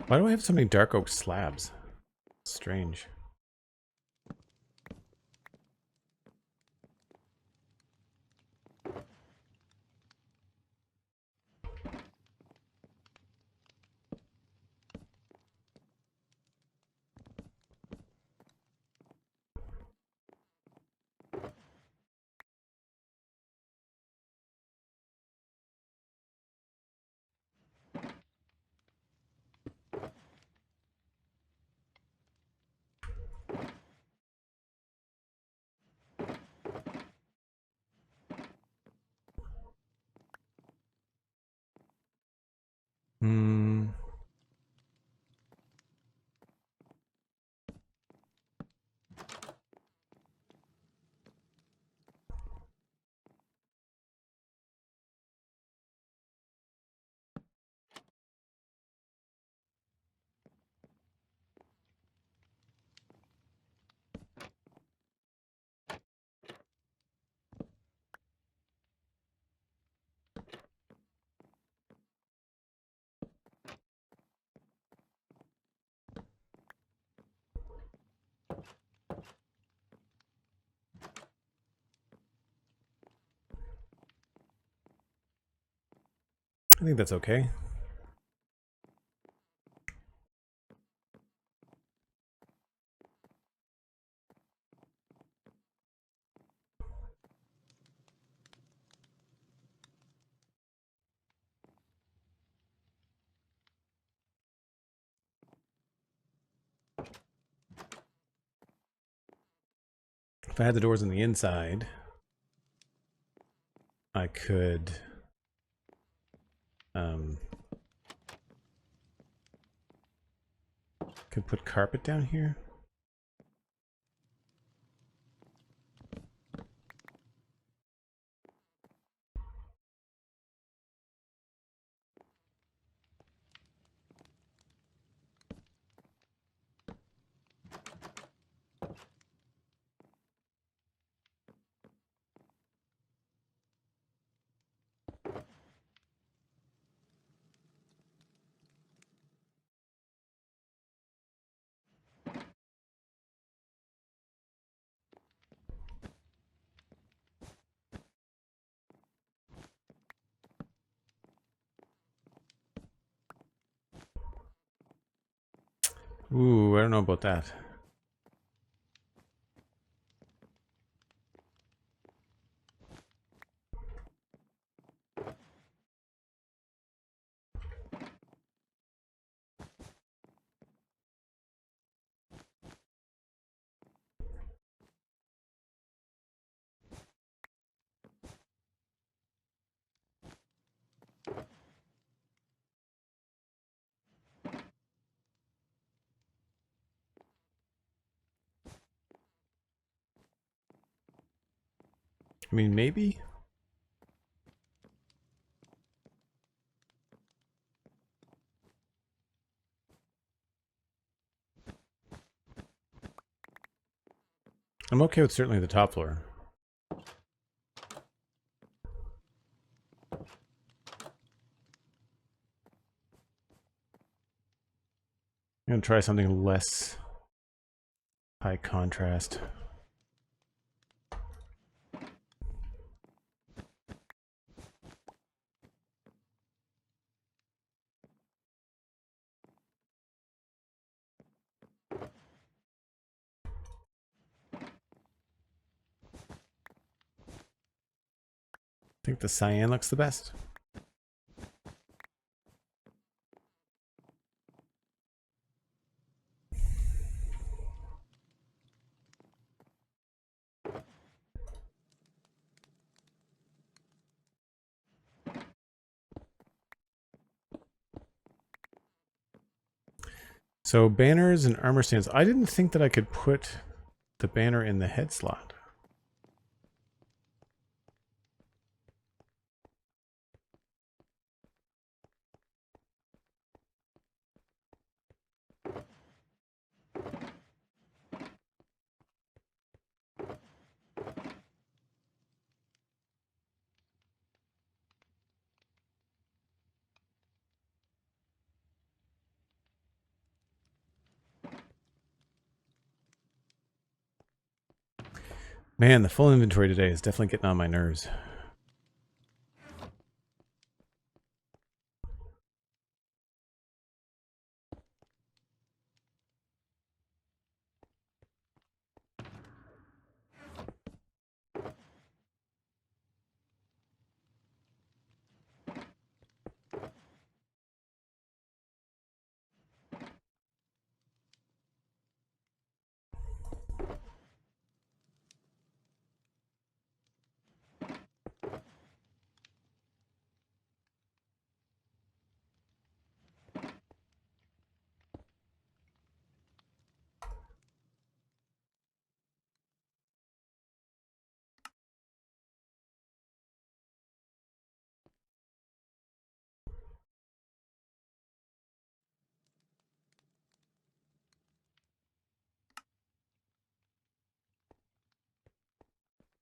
Why do I have so many dark oak slabs? Strange. Hmm. I think that's okay. If I had the doors on the inside, I could put carpet down here. Ooh, I don't know about that. I mean, maybe? I'm okay with certainly the top floor. I'm gonna try something less high contrast. I think the cyan looks the best. So banners and armor stands. I didn't think that I could put the banner in the head slot. Man, the full inventory today is definitely getting on my nerves.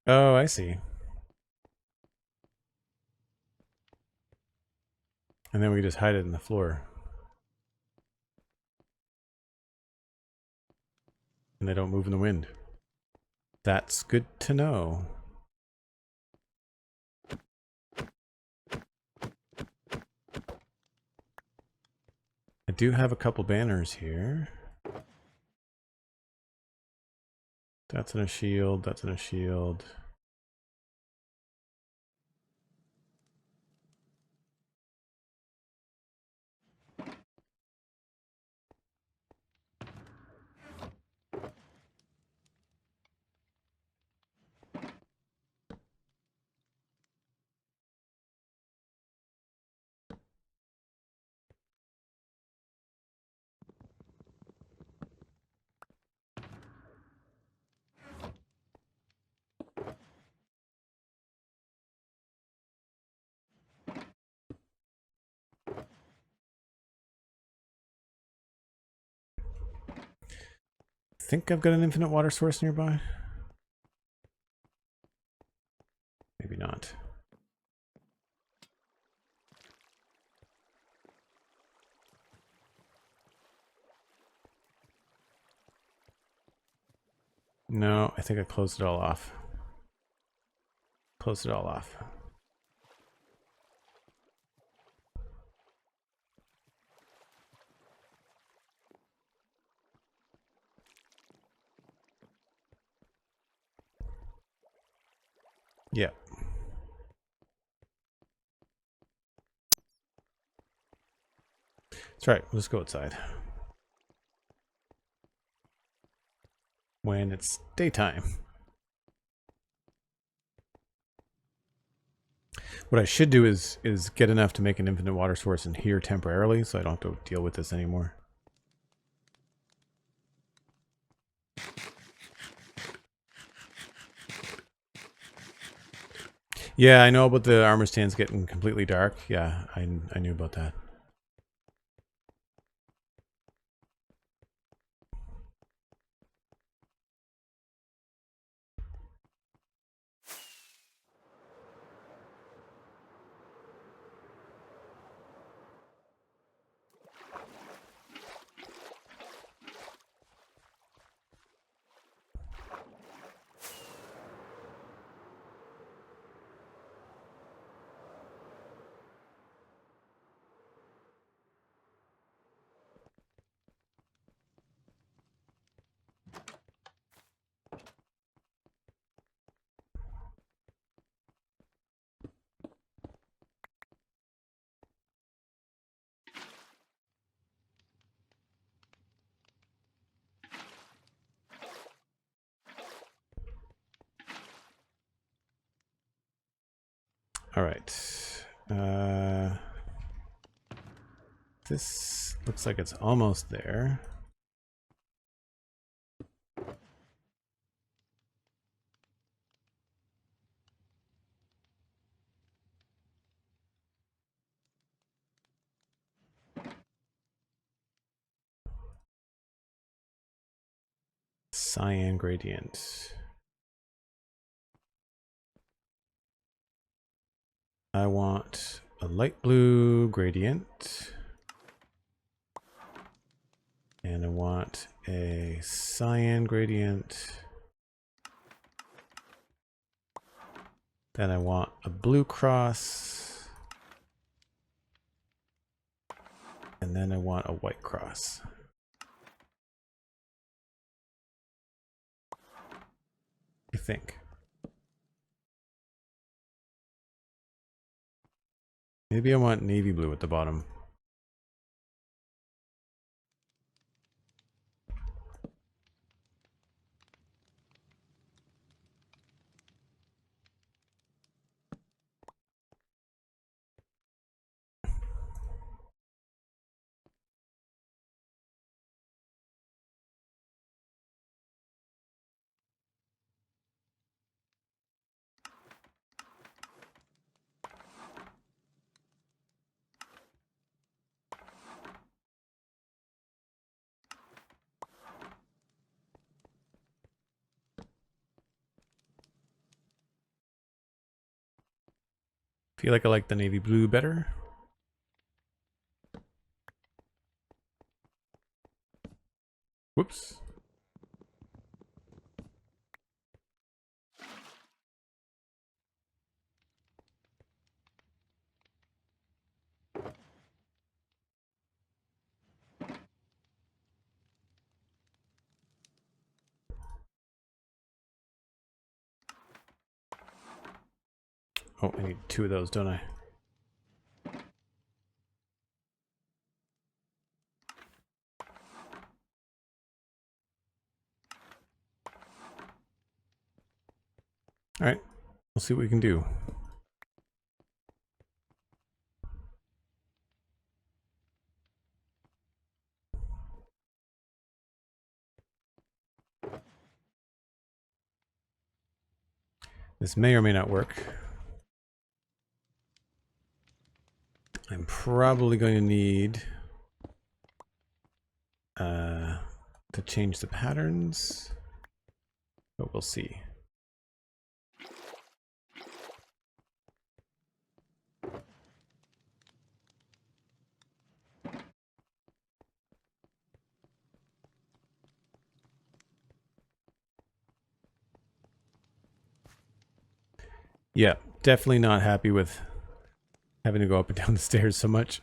Oh, I see. And then we just hide it in the floor. And they don't move in the wind. That's good to know. I do have a couple banners here. That's in a shield, that's in a shield. I think I've got an infinite water source nearby. Maybe not. No, I think I closed it all off. Closed it all off. Yeah. That's right. Let's go outside. When it's daytime. What I should do is get enough to make an infinite water source in here temporarily, so I don't have to deal with this anymore. Yeah, I know about the armor stands getting completely dark. Yeah, I knew about that. All right. This looks like it's almost there. Cyan gradient. I want a light blue gradient. And I want a cyan gradient. Then I want a blue cross. And then I want a white cross. You think? Maybe I want navy blue at the bottom. Feel like I like the navy blue better. Whoops. Oh, I need 2 of those, don't I? All right, we'll see what we can do. This may or may not work. I'm probably going to need to change the patterns, but we'll see. Yeah, definitely not happy with having to go up and down the stairs so much.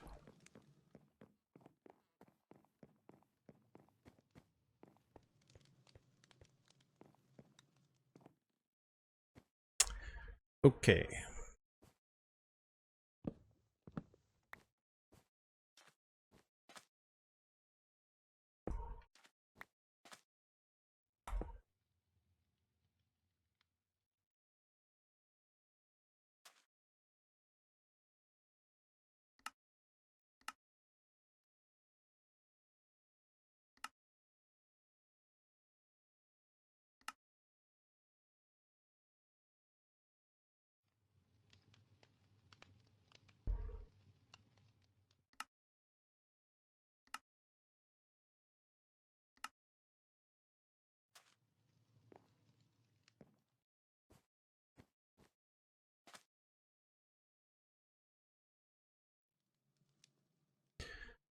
Okay.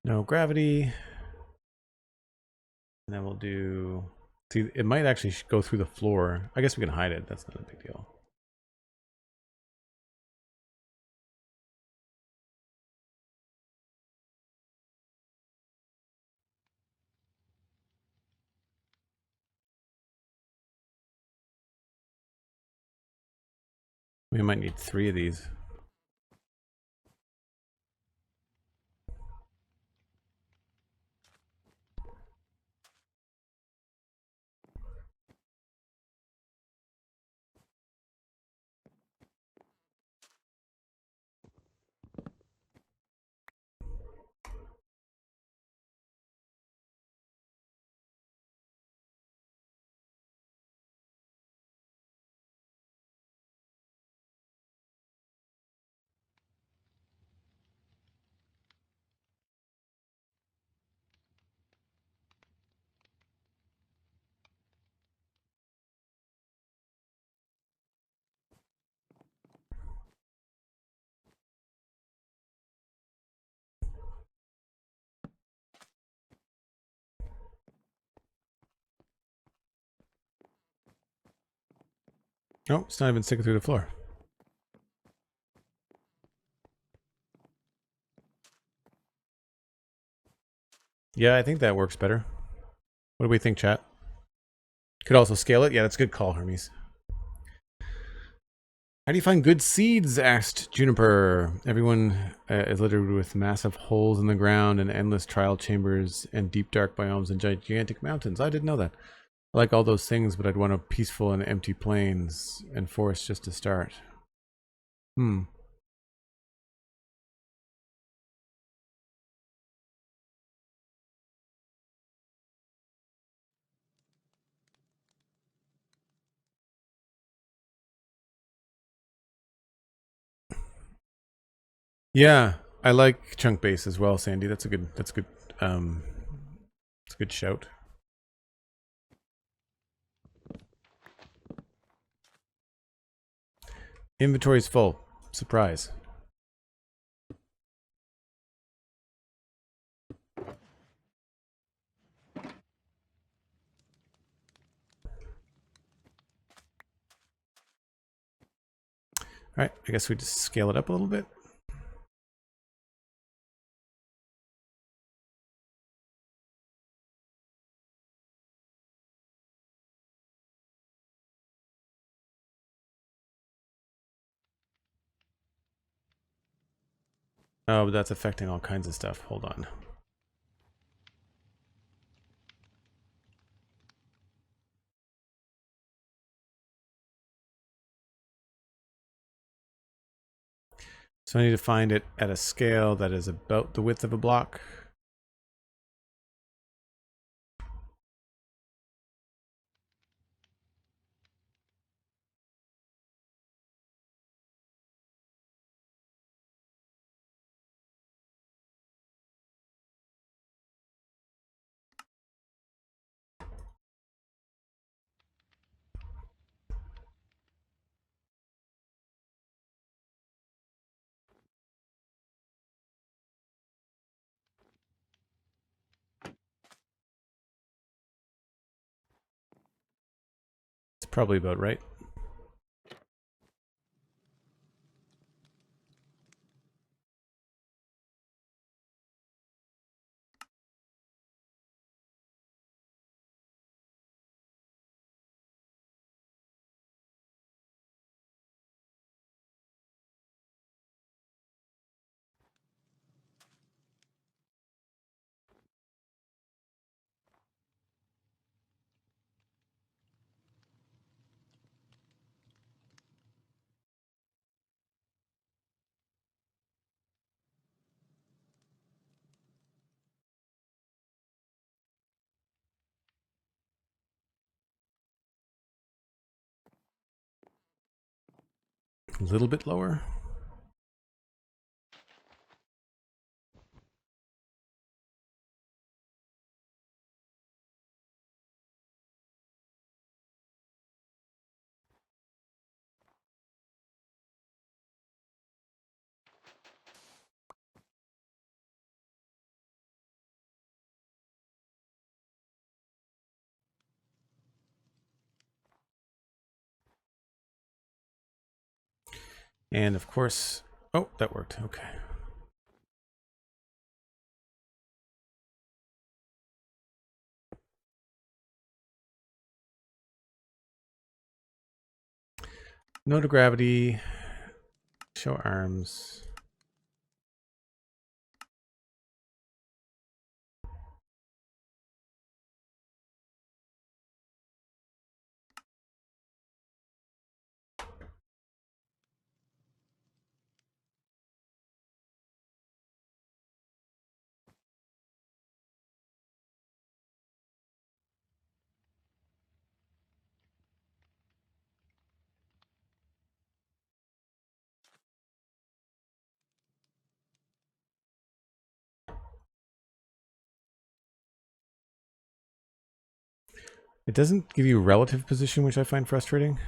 No gravity. And then we'll do... See, it might actually go through the floor. I guess we can hide it. That's not a big deal. We might need 3 of these. Oh, it's not even sticking through the floor. Yeah, I think that works better. What do we think, chat? Could also scale it. Yeah, that's a good call, Hermes. How do you find good seeds? Asked Juniper. Everyone is littered with massive holes in the ground and endless trial chambers and deep dark biomes and gigantic mountains. I didn't know that. I like all those things, but I'd want a peaceful and empty plains and forest just to start. Yeah, I like chunk base as well, Sandy. That's a good it's a good shout. Inventory's full. Surprise. All right, I guess we just scale it up a little bit. Oh, but that's affecting all kinds of stuff. Hold on. So I need to find it at a scale that is about the width of a block. It's probably about right. A little bit lower. And of course, oh, that worked. Okay. No to gravity. Show arms. It doesn't give you relative position, which I find frustrating.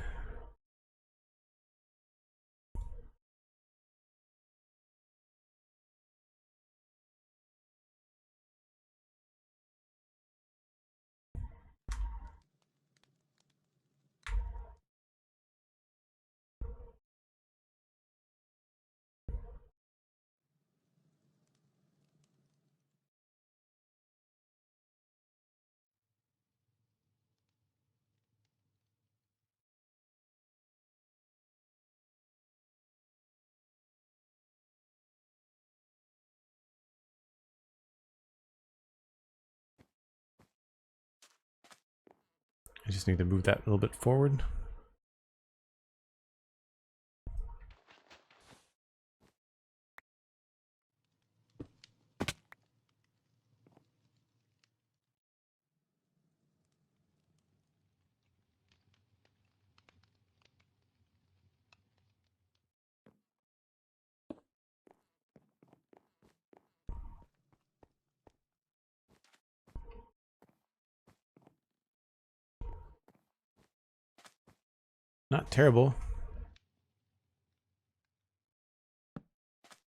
I just need to move that a little bit forward. Not terrible.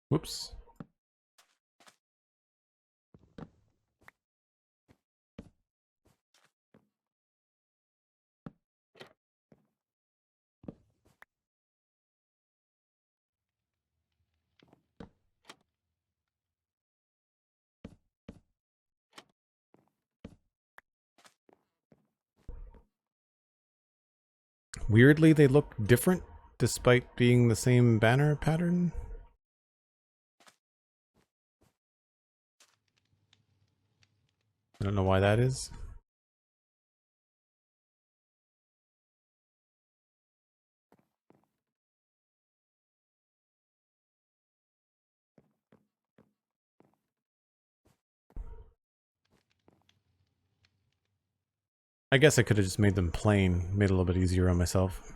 Whoops. Weirdly, they look different despite being the same banner pattern. I don't know why that is. I guess I could have just made them plain, made it a little bit easier on myself.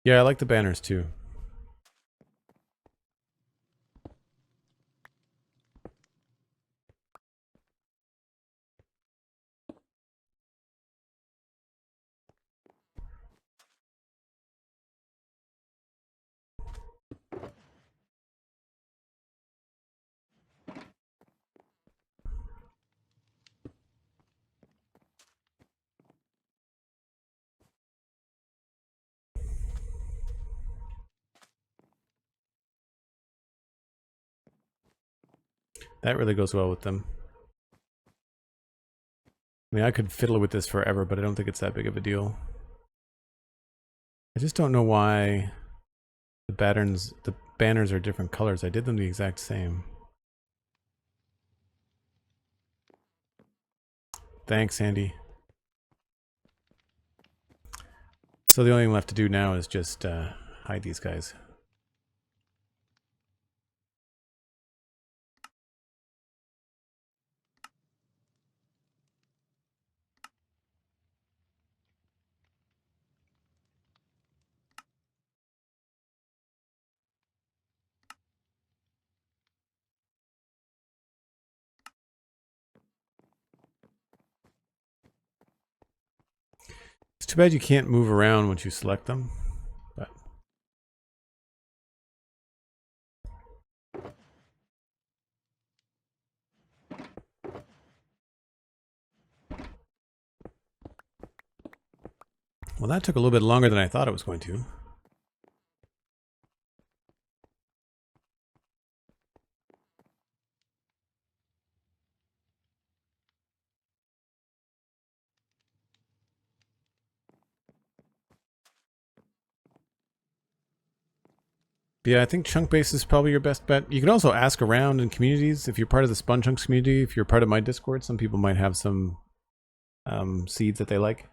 Yeah, I like the banners too. That really goes well with them. I mean, I could fiddle with this forever, but I don't think it's that big of a deal. I just don't know why the banners are different colors. I did them the exact same. Thanks, Andy. So the only thing left to do now is just hide these guys. It's too bad you can't move around once you select them. But well, that took a little bit longer than I thought it was going to. Yeah, I think chunk base is probably your best bet. You can also ask around in communities. If you're part of the Spun Chunks community, if you're part of my Discord, some people might have some seeds that they like.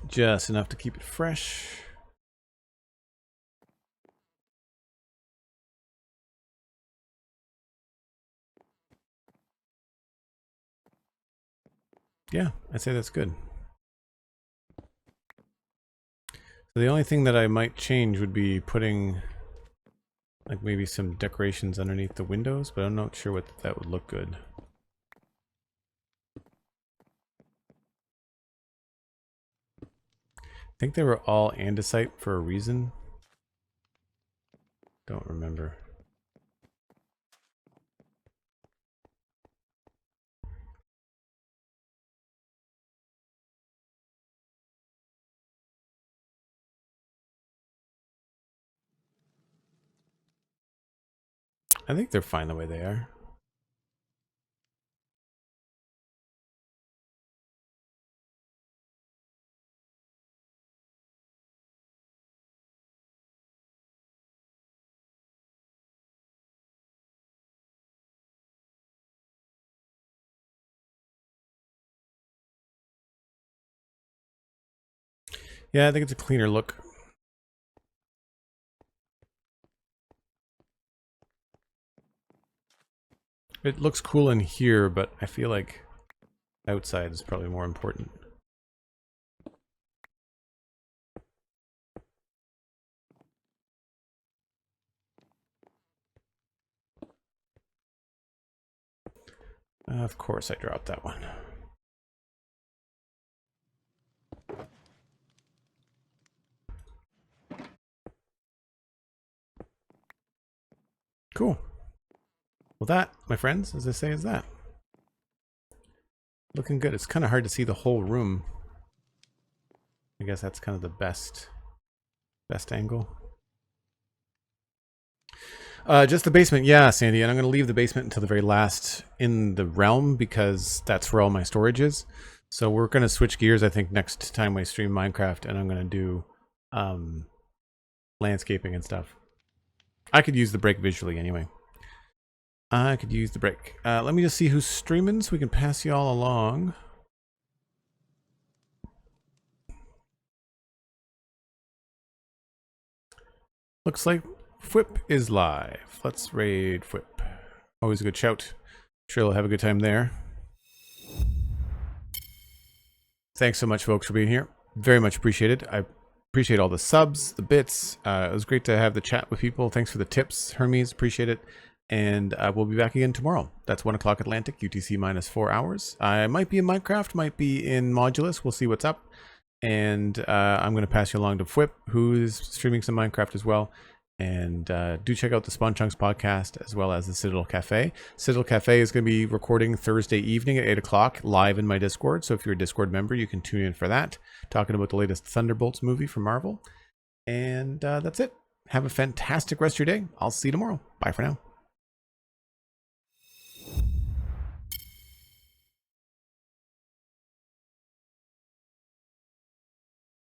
Just enough to keep it fresh. Yeah, I'd say that's good. So the only thing that I might change would be putting like maybe some decorations underneath the windows, but I'm not sure what that would look good. I think they were all andesite for a reason. Don't remember. I think they're fine the way they are. Yeah, I think it's a cleaner look. It looks cool in here, but I feel like outside is probably more important. Of course I dropped that one. Cool. Well, that, my friends, as I say, is that. Looking good. It's kind of hard to see the whole room. I guess that's kind of the best angle. Just the basement, yeah, Sandy, and I'm going to leave the basement until the very last in the realm because that's where all my storage is. So we're going to switch gears, I think, next time I stream Minecraft, and I'm going to do landscaping and stuff. I could use the break visually anyway. I could use the break. Let me just see who's streaming so we can pass you all along. Looks like Fwip is live. Let's raid Fwip. Always a good shout. Sure you'll have a good time there. Thanks so much, folks, for being here. Very much appreciated. I appreciate all the subs, the bits. It was great to have the chat with people. Thanks for the tips, Hermes. Appreciate it. And we'll be back again tomorrow. That's 1 o'clock Atlantic, UTC minus 4 hours. I might be in Minecraft, might be in Modulus. We'll see what's up. And I'm going to pass you along to Fwip, who's streaming some Minecraft as well. And do check out the Spawn Chunks podcast as well as the Citadel Cafe. Citadel Cafe is going to be recording Thursday evening at 8 o'clock live in my Discord. So if you're a Discord member, you can tune in for that. Talking about the latest Thunderbolts movie from Marvel. And that's it. Have a fantastic rest of your day. I'll see you tomorrow. Bye for now.